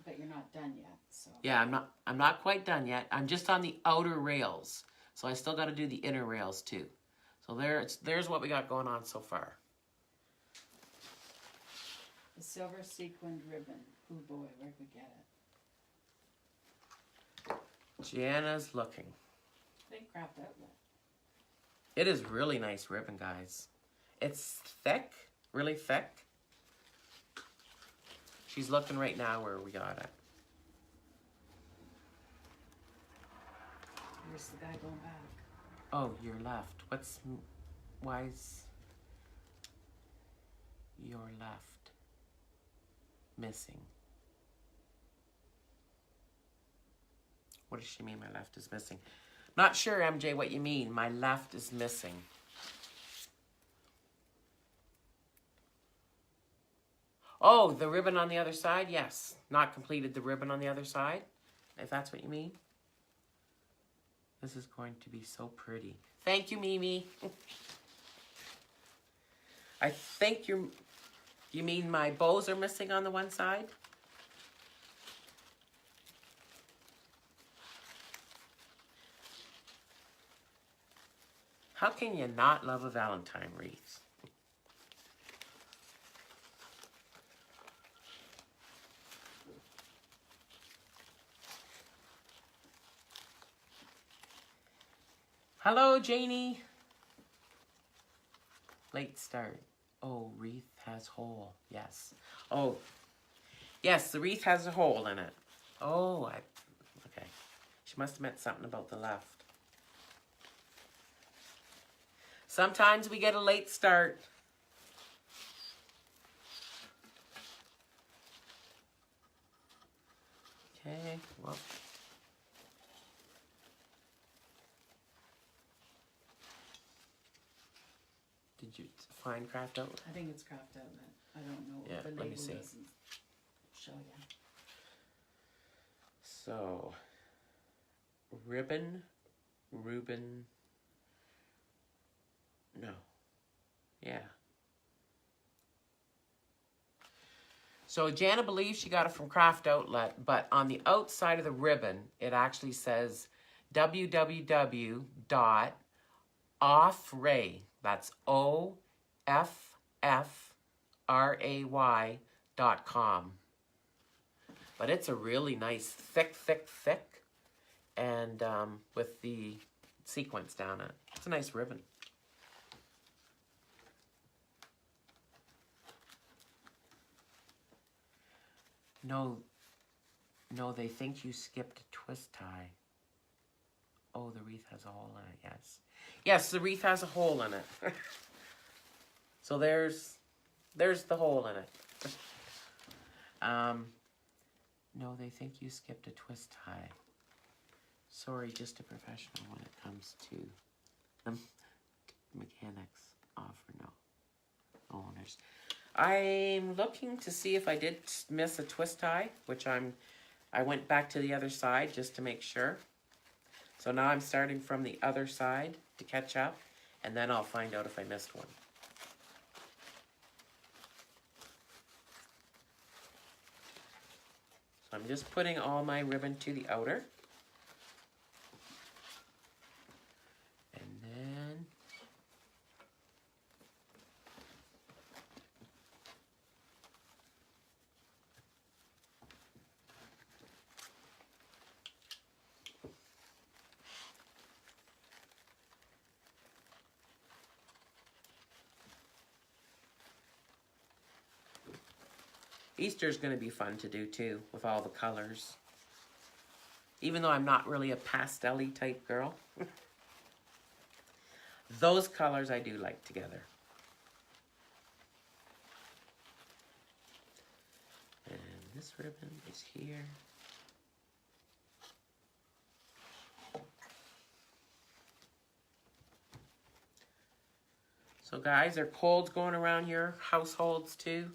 But you're not done yet, so. Yeah, I'm not quite done yet. I'm just on the outer rails. So I still got to do the inner rails too. So there's what we got going on so far. The silver sequined ribbon. Oh boy, where'd we get it? Gianna's looking. Big crap outlet. It is really nice ribbon, guys. It's thick, really thick. She's looking right now where we got it. Where's the guy going back? Oh, you're left. Why is... your left missing? What does she mean my left is missing? Not sure, MJ, what you mean. My left is missing. Oh, the ribbon on the other side? Yes. Not completed the ribbon on the other side, if that's what you mean. This is going to be so pretty. Thank you, Mimi. I think you mean my bows are missing on the one side? How can you not love a Valentine wreath? Hello, Janie. Late start. Oh, wreath has hole. Yes. Oh, yes, the wreath has a hole in it. Oh, okay. She must have meant something about the left. Sometimes we get a late start. Okay, well. Did you find Craft Outlet? I think it's Craft Outlet. I don't know. Yeah, The let me label see. doesn't show you. So, ribbon, Reuben, no, yeah. So Jana believes she got it from Craft Outlet, but on the outside of the ribbon, it actually says www.offray, that's OFFRAY.com. But it's a really nice, thick, and with the sequence down it. It's a nice ribbon. No, they think you skipped a twist tie. Oh, the wreath has a hole in it, yes. Yes, the wreath has a hole in it. So there's the hole in it. No, they think you skipped a twist tie. Sorry, just a professional when it comes to the mechanics offer, no owners. I'm looking to see if I did miss a twist tie, which I went back to the other side just to make sure. So now I'm starting from the other side to catch up, and then I'll find out if I missed one. So I'm just putting all my ribbon to the outer. And then Easter's going to be fun to do too, with all the colors. Even though I'm not really a pastel-y type girl. Those colors I do like together. And this ribbon is here. So guys, are colds going around your households too?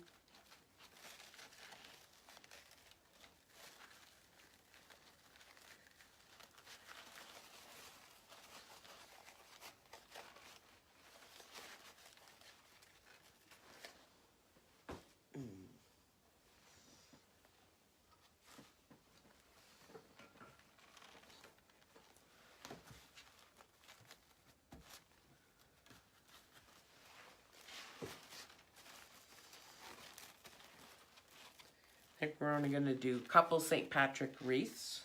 I think we're only going to do a couple St. Patrick wreaths.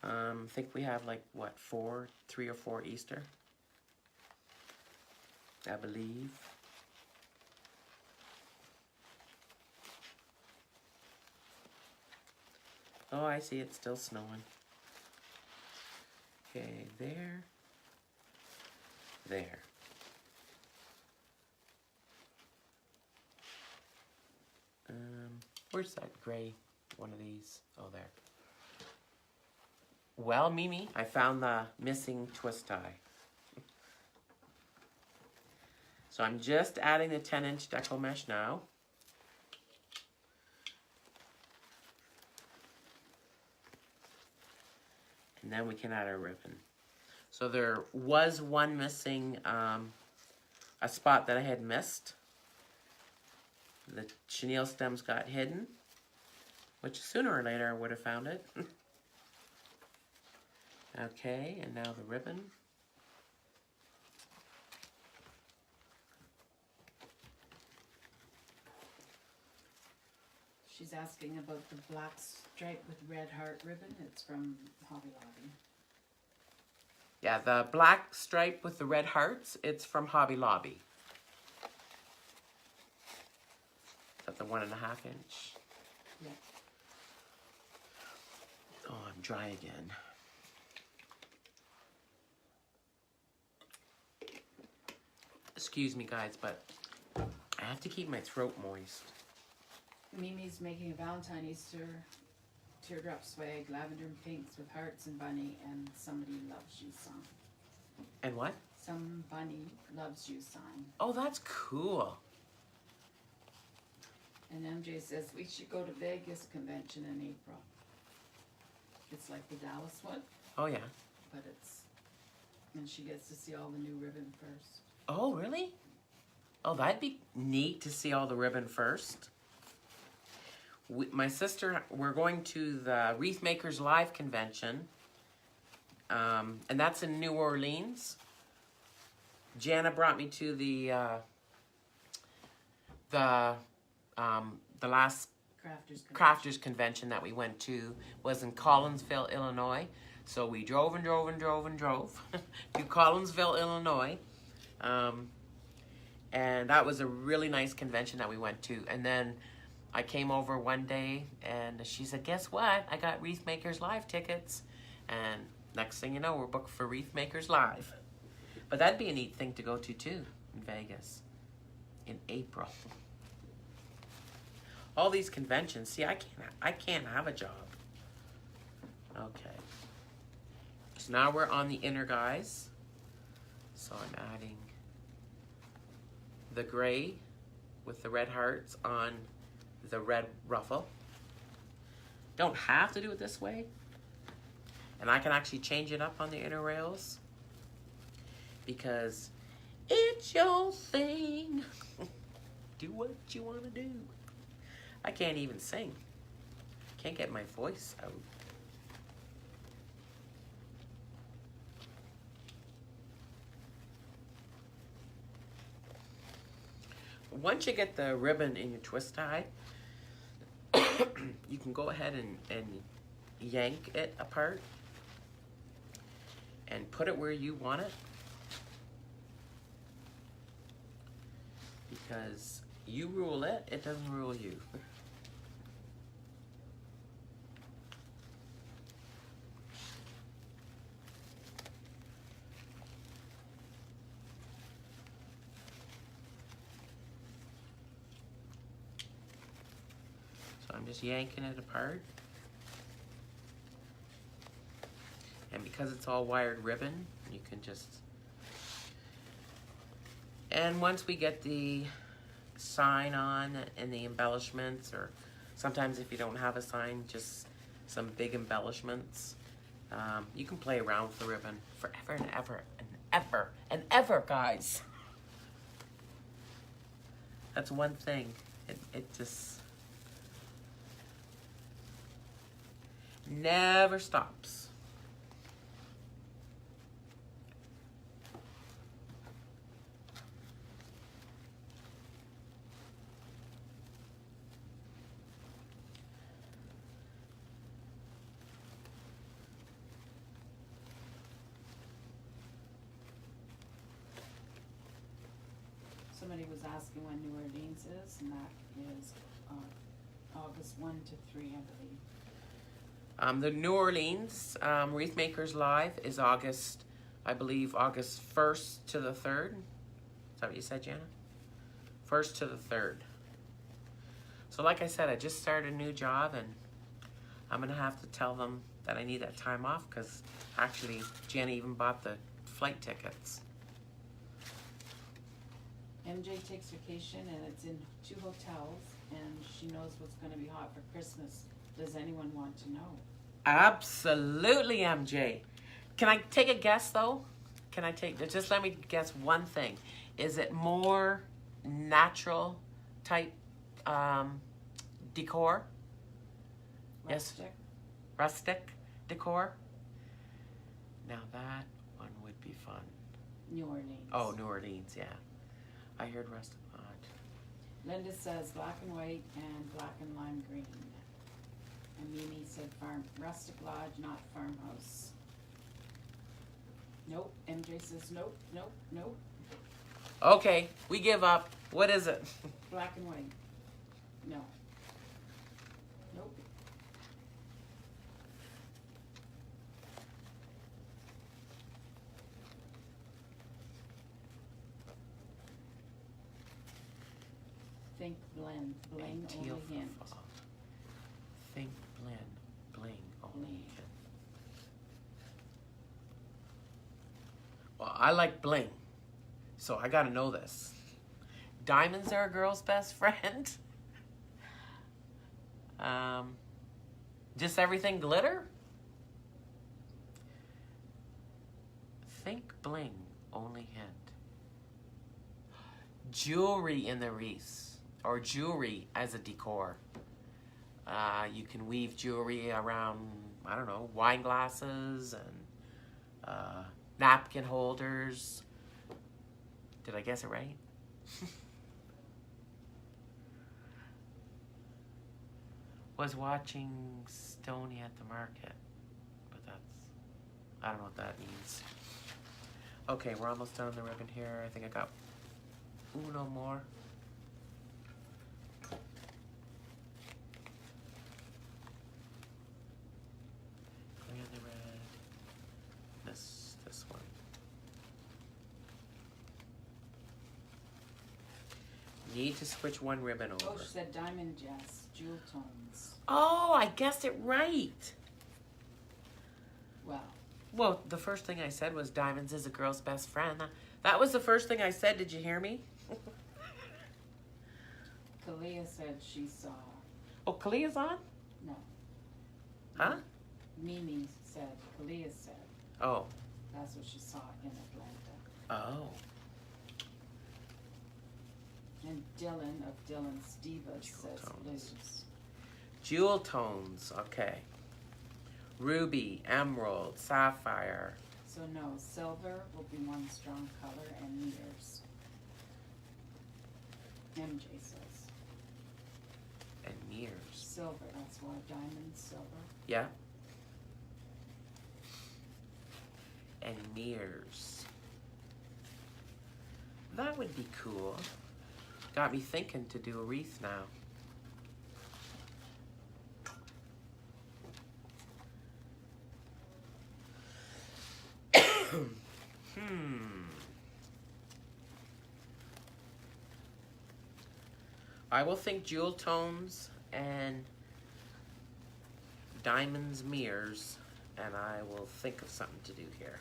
I think we have like, what, 3 or 4 Easter? I believe. Oh, I see it's still snowing. Okay, there. Where's that gray one of these? Oh, there. Well, Mimi, I found the missing twist tie. So I'm just adding the 10-inch deco mesh now. And then we can add our ribbon. So there was one missing, a spot that I had missed. The chenille stems got hidden, which sooner or later I would have found it. Okay, and now the ribbon. She's asking about the black stripe with red heart ribbon. It's from Hobby Lobby. Yeah, the black stripe with the red hearts, it's from Hobby Lobby. Is that the 1.5 inch? Yeah. Oh, I'm dry again. Excuse me, guys, but I have to keep my throat moist. Mimi's making a Valentine Easter teardrop swag, lavender and pinks with hearts and bunny, and Somebody Loves You song. And what? Somebody Loves You sign. Oh, that's cool. And MJ says we should go to Vegas convention in April. It's like the Dallas one, Oh, yeah. but and she gets to see all the new ribbon first. Oh, really? Oh, that'd be neat to see all the ribbon first. My sister, we're going to the Wreath Makers Live convention, and that's in New Orleans. Jana brought me to the last Crafters convention that we went to was in Collinsville, Illinois. So we drove and drove and drove and drove to Collinsville, Illinois. And that was a really nice convention that we went to. And then I came over one day and she said, guess what? I got Wreath Makers Live tickets. And next thing you know, we're booked for Wreath Makers Live. But that'd be a neat thing to go to too in Vegas in April. All these conventions. See, I can't have a job. Okay. So now we're on the inner, guys. So I'm adding the gray with the red hearts on the red ruffle. Don't have to do it this way. And I can actually change it up on the inner rails because it's your thing. Do what you want to do. I can't even sing. Can't get my voice out. Once you get the ribbon in your twist tie, you can go ahead and yank it apart and put it where you want it, because you rule it, it doesn't rule you. So I'm just yanking it apart. And because it's all wired ribbon, you can just... And once we get the sign on and the embellishments, or sometimes if you don't have a sign, just some big embellishments, you can play around with the ribbon forever and ever and ever and ever, guys. That's one thing. It just never stops. Somebody was asking when New Orleans is, and that is August 1 to 3, I believe. The New Orleans Wreath Makers Live is August, I believe, August 1st to the 3rd. Is that what you said, Jana? 1st to the 3rd. So like I said, I just started a new job, and I'm gonna have to tell them that I need that time off, because actually Jenny even bought the flight tickets. MJ takes vacation and it's in 2 hotels, and she knows what's gonna be hot for Christmas. Does anyone want to know? Absolutely, MJ. Can I take a guess though? Just let me guess one thing. Is it more natural type decor? Yes. Rustic? Rustic decor? Now that one would be fun. New Orleans. Oh, New Orleans, yeah. I heard rustic lodge. Linda says black and white and black and lime green. And Mimi said rustic lodge, not farmhouse. Nope. MJ says nope, nope, nope. Okay, we give up. What is it? Black and white. No. Nope. Think blend. Bling Teal only for hint. fall. Think blend. Bling only Bling. hint. Well, I like bling, so I gotta know this. Diamonds are a girl's best friend. Just everything glitter? Think bling, only hint. Jewelry in the wreaths, or jewelry as a decor. You can weave jewelry around, I don't know, wine glasses and napkin holders. Did I guess it right? Was watching Stoney at the market, but I don't know what that means. Okay, we're almost done on the ribbon here. I think I got uno more. Green and the red. This one. Need to switch one ribbon Oh, over. she said diamond jess, jewel tones. Oh, I guessed it right. Well, The first thing I said was diamonds is a girl's best friend. That was the first thing I said. Did you hear me? Kalia said she saw. Oh, Kalia's on? No. Huh? Mimi said, Kalia said, Oh. that's what she saw in Atlanta. Oh. And Dylan of Dylan's Divas Jewel says tones. blues. Jewel tones. Okay. Ruby, emerald, sapphire. So no, silver will be one strong color and mirrors. MJ says. And mirrors. Silver, that's why diamond silver. Yeah. And mirrors. That would be cool. Got me thinking to do a wreath now. I will think jewel tones and diamonds mirrors, and I will think of something to do here.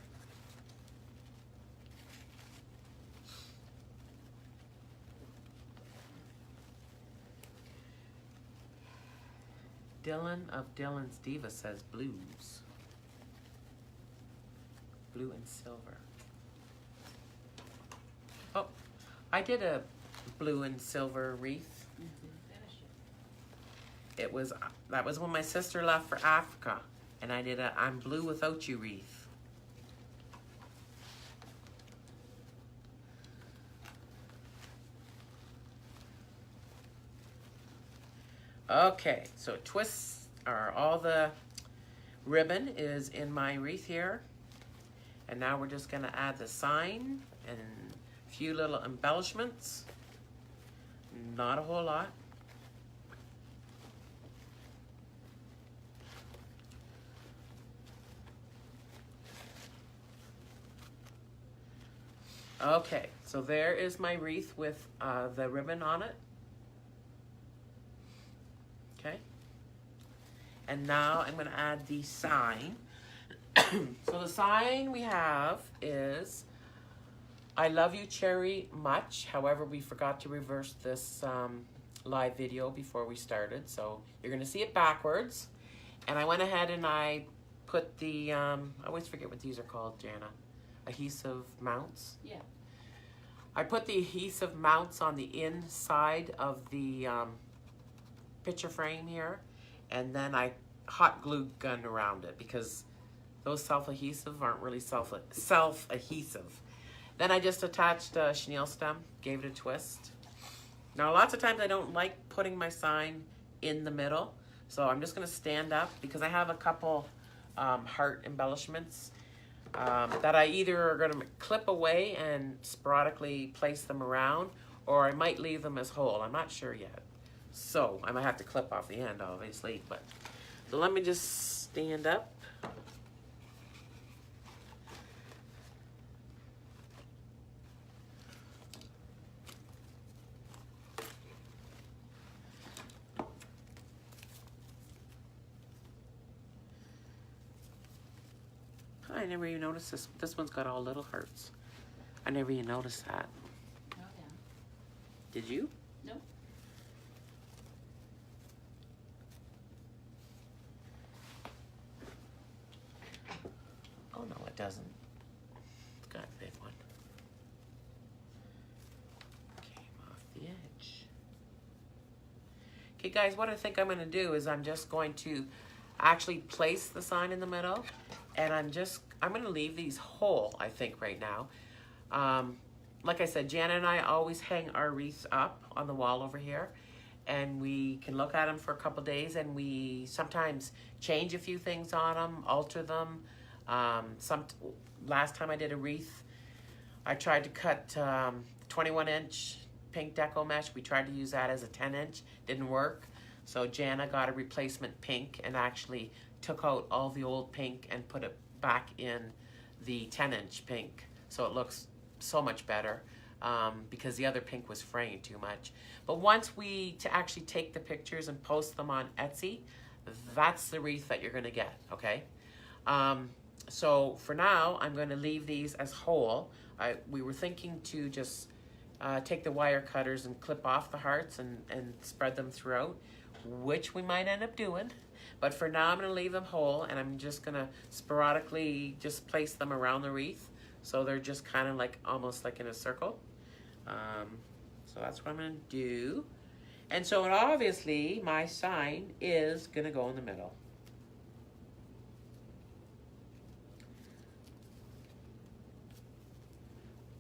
Dylan of Dylan's Diva says blues. Blue and silver. Oh, I did a blue and silver wreath. Didn't finish it. That was when my sister left for Africa, and I did a I'm blue without you wreath. Okay, so twists are all the ribbon is in my wreath here. And now we're just gonna add the sign and a few little embellishments. Not a whole lot. Okay, so there is my wreath with the ribbon on it. And now I'm gonna add the sign. So the sign we have is, I love you, Cherry, much. However, we forgot to reverse this live video before we started. So you're gonna see it backwards. And I went ahead and I put the, I always forget what these are called, Jana. Adhesive mounts. Yeah. I put the adhesive mounts on the inside of the picture frame here. And then I hot glue gun around it because those self-adhesive aren't really self-adhesive. Then I just attached a chenille stem, gave it a twist. Now lots of times I don't like putting my sign in the middle, so I'm just gonna stand up because I have a couple heart embellishments that I either are gonna clip away and sporadically place them around, or I might leave them as whole. I'm not sure yet. So I might have to clip off the end, obviously, but so let me just stand up. I never even noticed this. This one's got all little hearts. I never even noticed that. Oh, yeah. Did you? Nope. Oh no, it doesn't. It's got a big one. Came off the edge. Okay guys, what I think I'm gonna do is I'm just going to actually place the sign in the middle, and I'm gonna leave these whole, I think, right now. Like I said, Jana and I always hang our wreaths up on the wall over here, and we can look at them for a couple days, and we sometimes change a few things on them, alter them. Last time I did a wreath, I tried to cut 21-inch pink deco mesh. We tried to use that as a 10-inch, didn't work. So Jana got a replacement pink and actually took out all the old pink and put it back in the 10-inch pink. So it looks so much better because the other pink was fraying too much. But once we actually take the pictures and post them on Etsy, that's the wreath that you're gonna get, okay? So for now, I'm gonna leave these as whole. We were thinking to just take the wire cutters and clip off the hearts and spread them throughout, which we might end up doing. But for now, I'm gonna leave them whole, and I'm just gonna sporadically just place them around the wreath. So they're just kind of like, almost like in a circle. So that's what I'm gonna do. And so obviously, my sign is gonna go in the middle.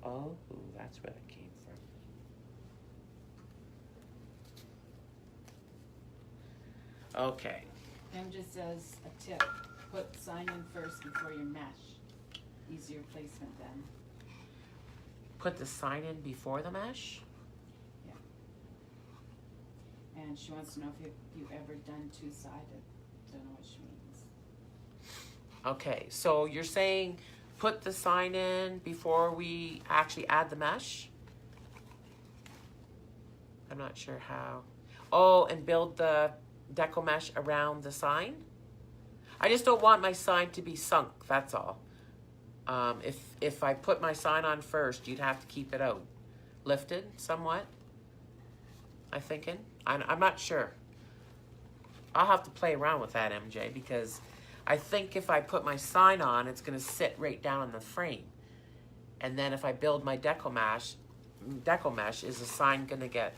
Oh, that's where it came from. Okay. And just as a tip, put sign in first before your mesh. Easier placement then. Put the sign in before the mesh? Yeah. And she wants to know if you've ever done two-sided. Don't know what she means. Okay, so you're saying put the sign in before we actually add the mesh? I'm not sure how. Oh, and build the deco mesh around the sign? I just don't want my sign to be sunk, that's all. If I put my sign on first, you'd have to keep it out. Lifted somewhat, I'm thinking. I'm not sure. I'll have to play around with that, MJ, because I think if I put my sign on, it's gonna sit right down on the frame. And then if I build my deco mesh, is the sign gonna get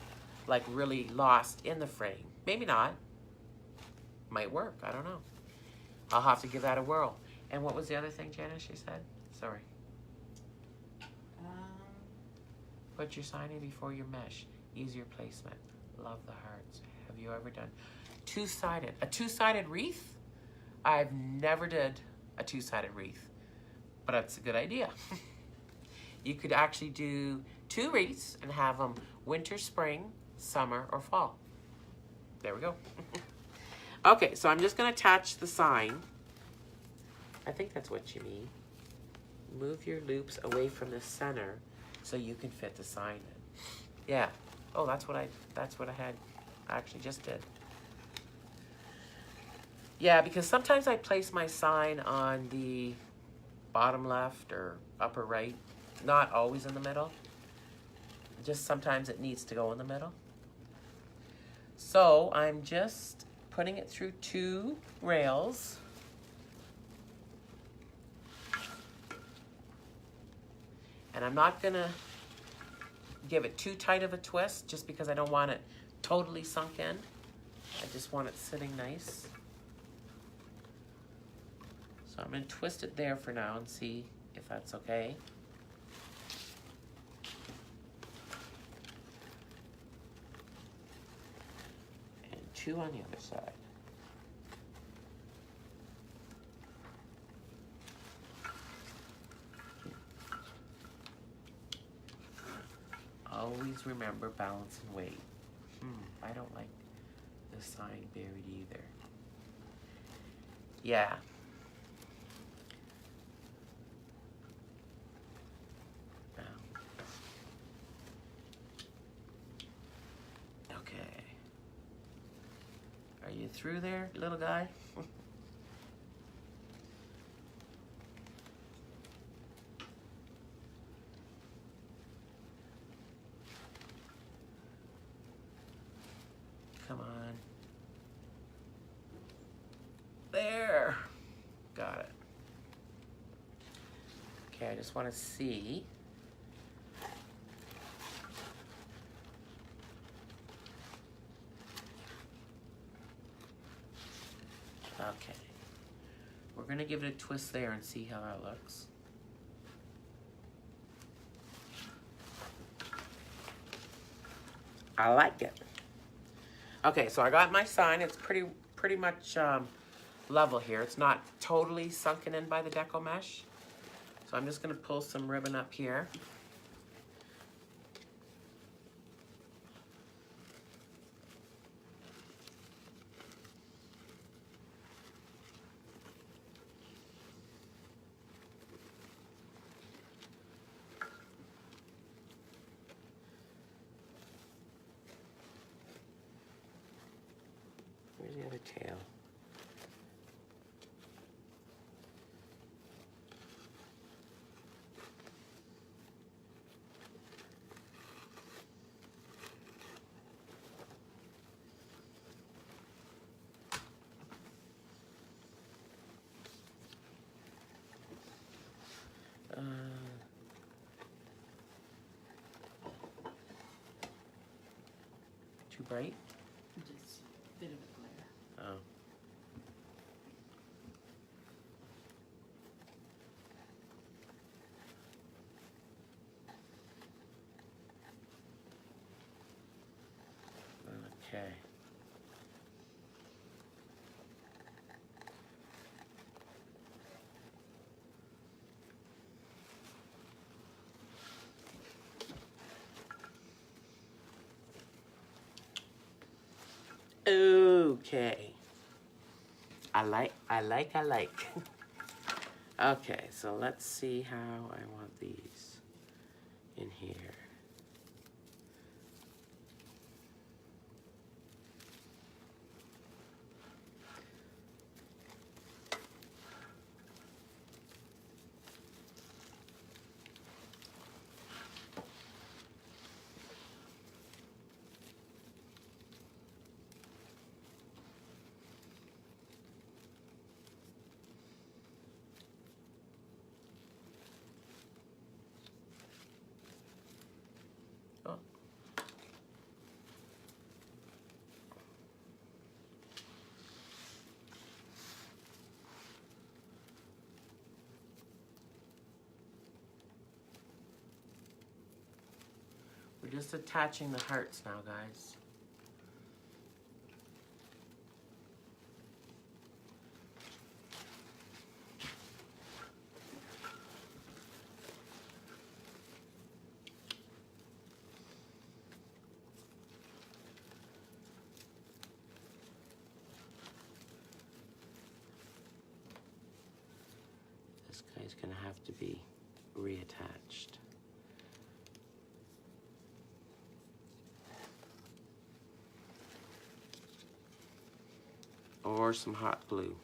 like really lost in the frame? Maybe not. Might work, I don't know. I'll have to give that a whirl. And what was the other thing, Janice, she said? Sorry. Put your sign in before your mesh. Easier placement. Love the hearts. Have you ever done two-sided? A two-sided wreath? I've never did a two-sided wreath, but that's a good idea. You could actually do two wreaths and have them winter, spring, summer, or fall. There we go. Okay, so I'm just gonna attach the sign. I think that's what you mean. Move your loops away from the center so you can fit the sign in. Yeah. Oh, that's what I had actually just did. Yeah, because sometimes I place my sign on the bottom left or upper right, not always in the middle. Just sometimes it needs to go in the middle. So I'm just putting it through 2 rails. And I'm not gonna give it too tight of a twist just because I don't want it totally sunk in. I just want it sitting nice. So I'm gonna twist it there for now and see if that's okay. And 2 on the other side. Always remember balance and weight. I don't like the sign buried either. Yeah. Okay. Are you through there, little guy? Come on. There. Got it. Okay, I just want to see. Okay. We're going to give it a twist there and see how that looks. I like it. Okay, so I got my sign. It's pretty much level here. It's not totally sunken in by the deco mesh. So I'm just going to pull some ribbon up here. Where's the other tail? Too bright? Just a bit of a glare. Oh. Okay. Okay. I like. Okay, so let's see how I want these in here. Oh. We're just attaching the hearts now, guys. This guy's gonna have to be reattached. or some hot glue.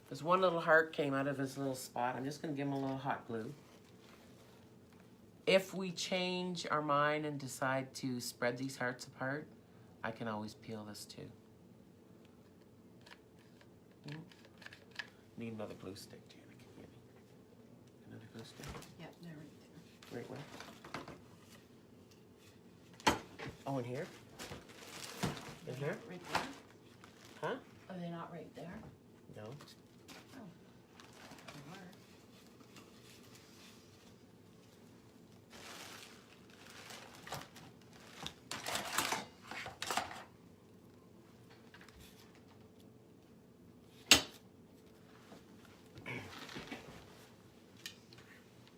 There's one little heart came out of his little spot. I'm just going to give him a little hot glue. If we change our mind and decide to spread these hearts apart, I can always peel this too. Need another glue stick, Janet. Can you give me another glue stick? Yep, they're right there. Right where? Oh, in here? In here? Right there? Huh? Are they not right there? No. Oh. They were.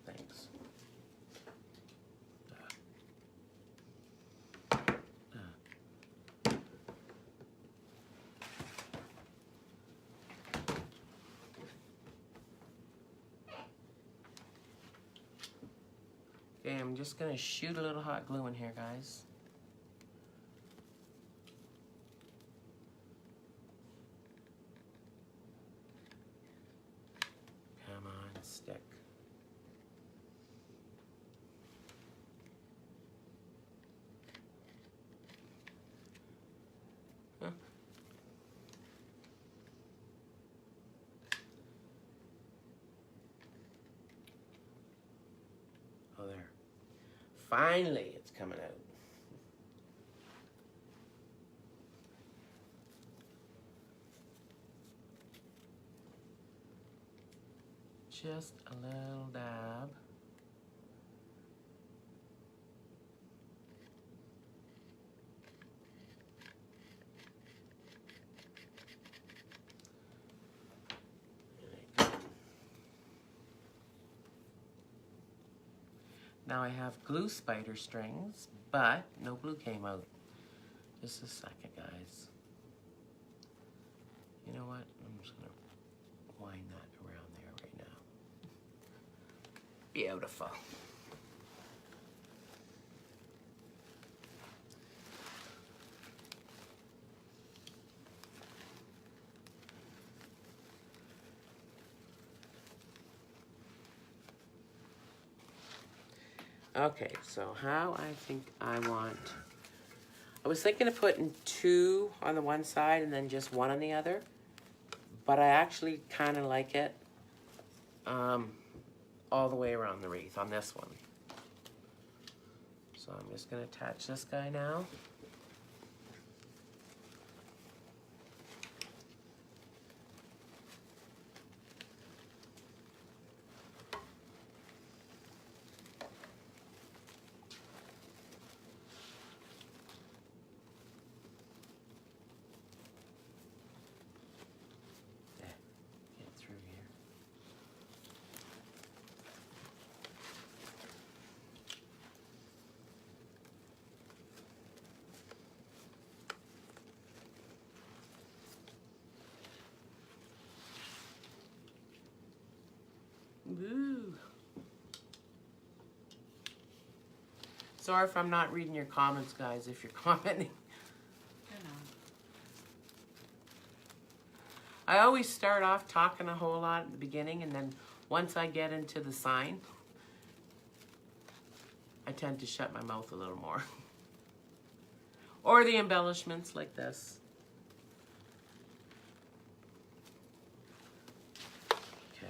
Thanks. Okay, I'm just gonna shoot a little hot glue in here, guys. Come on, stick. Huh? Oh, there. Finally, it's coming out. Just a little dab. Now I have glue spider strings, but no glue came out. Just a second, guys. You know what? I'm just gonna wind that around there right now. Beautiful. Okay, so how I think I want... I was thinking of putting 2 on the one side and then just 1 on the other. But I actually kind of like it all the way around the wreath on this one. So I'm just going to attach this guy now. Woo. Sorry if I'm not reading your comments, guys, if you're commenting. I always start off talking a whole lot at the beginning, and then once I get into the sign, I tend to shut my mouth a little more. Or the embellishments like this. Okay.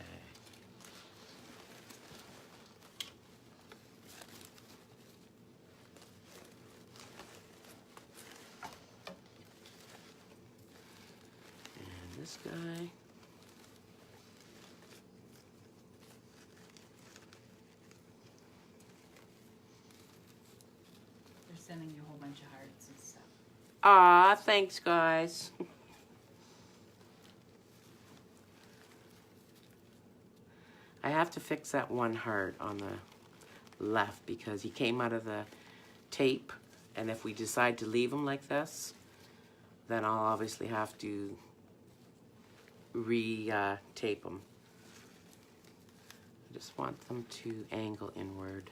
And this guy. Sending you a whole bunch of hearts and stuff. Aw, thanks, guys. I have to fix that one heart on the left because he came out of the tape, and if we decide to leave him like this, then I'll obviously have to re-tape them. I just want them to angle inward.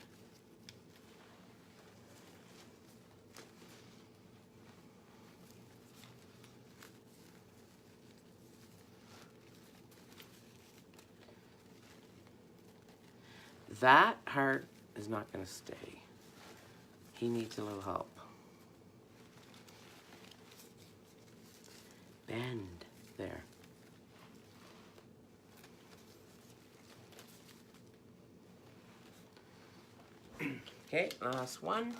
That heart is not going to stay. He needs a little help. Bend. There. Okay, last one.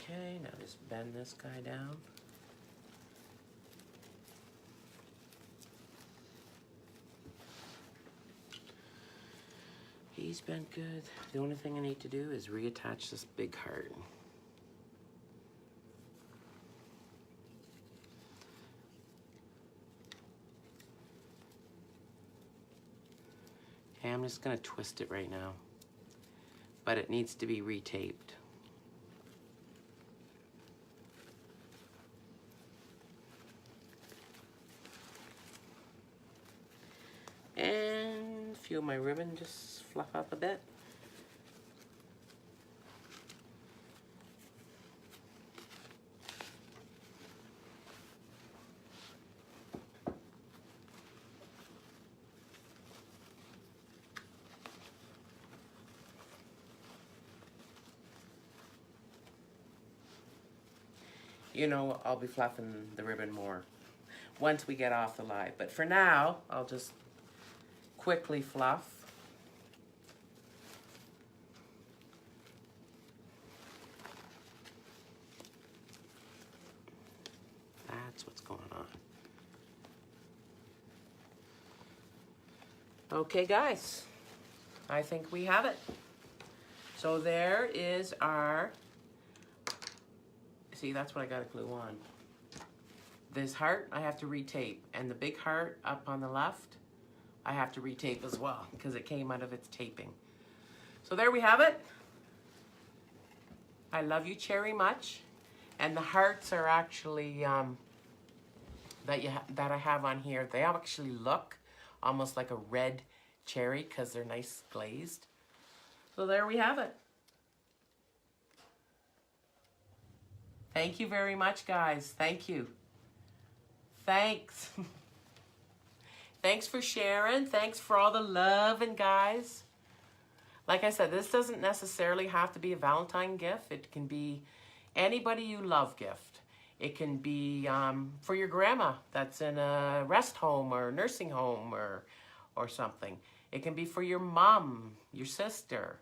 Okay, now just bend this guy down. He's been good. The only thing I need to do is reattach this big heart. Okay, I'm just gonna twist it right now, but it needs to be retaped. And feel my ribbon just fluff up a bit. You know, I'll be fluffing the ribbon more once we get off the live. But for now, I'll just quickly fluff. That's what's going on. Okay, guys, I think we have it. So there is our, see, that's what I got to glue on. This heart I have to retape, and the big heart up on the left I have to retape as well because it came out of its taping. So there we have it. I love you cherry much. And the hearts are actually that I have on here, they actually look almost like a red cherry because they're nice glazed. So there we have it. Thank you very much, guys. Thank you. Thanks. Thanks for sharing. Thanks for all the love, and guys. Like I said, this doesn't necessarily have to be a Valentine gift. It can be anybody you love gift. It can be for your grandma that's in a rest home or nursing home or something. It can be for your mom, your sister,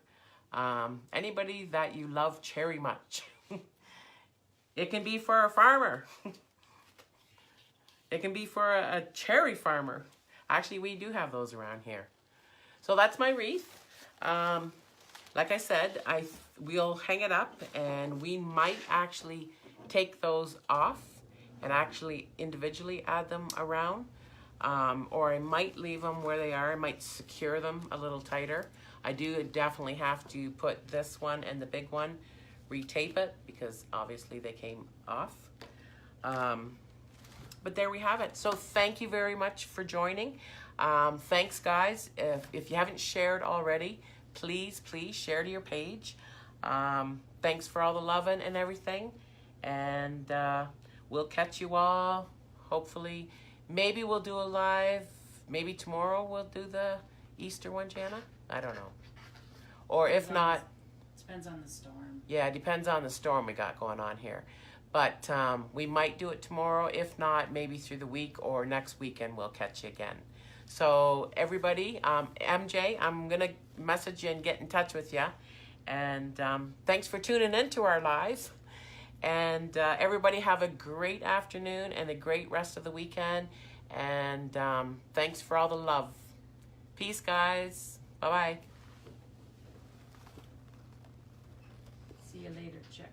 anybody that you love cherry much. It can be for a farmer. It can be for a cherry farmer. Actually, we do have those around here. So that's my wreath. Like I said, we'll hang it up, and we might actually take those off and actually individually add them around. Or I might leave them where they are. I might secure them a little tighter. I do definitely have to put this one and the big one, retape it, because obviously they came off. But there we have it. So thank you very much for joining. Thanks, guys. If you haven't shared already, please share to your page. Thanks for all the loving and everything. And we'll catch you all, hopefully. Maybe we'll do a live. Maybe tomorrow we'll do the Easter one, Jana. I don't know. Or if not... Depends on the storm. Yeah, it depends on the storm we got going on here. But we might do it tomorrow. If not, maybe through the week or next weekend we'll catch you again. So everybody, MJ, I'm going to message you and get in touch with you. And thanks for tuning in to our live. And everybody have a great afternoon and a great rest of the weekend. And thanks for all the love. Peace, guys. Bye-bye. See you later, check.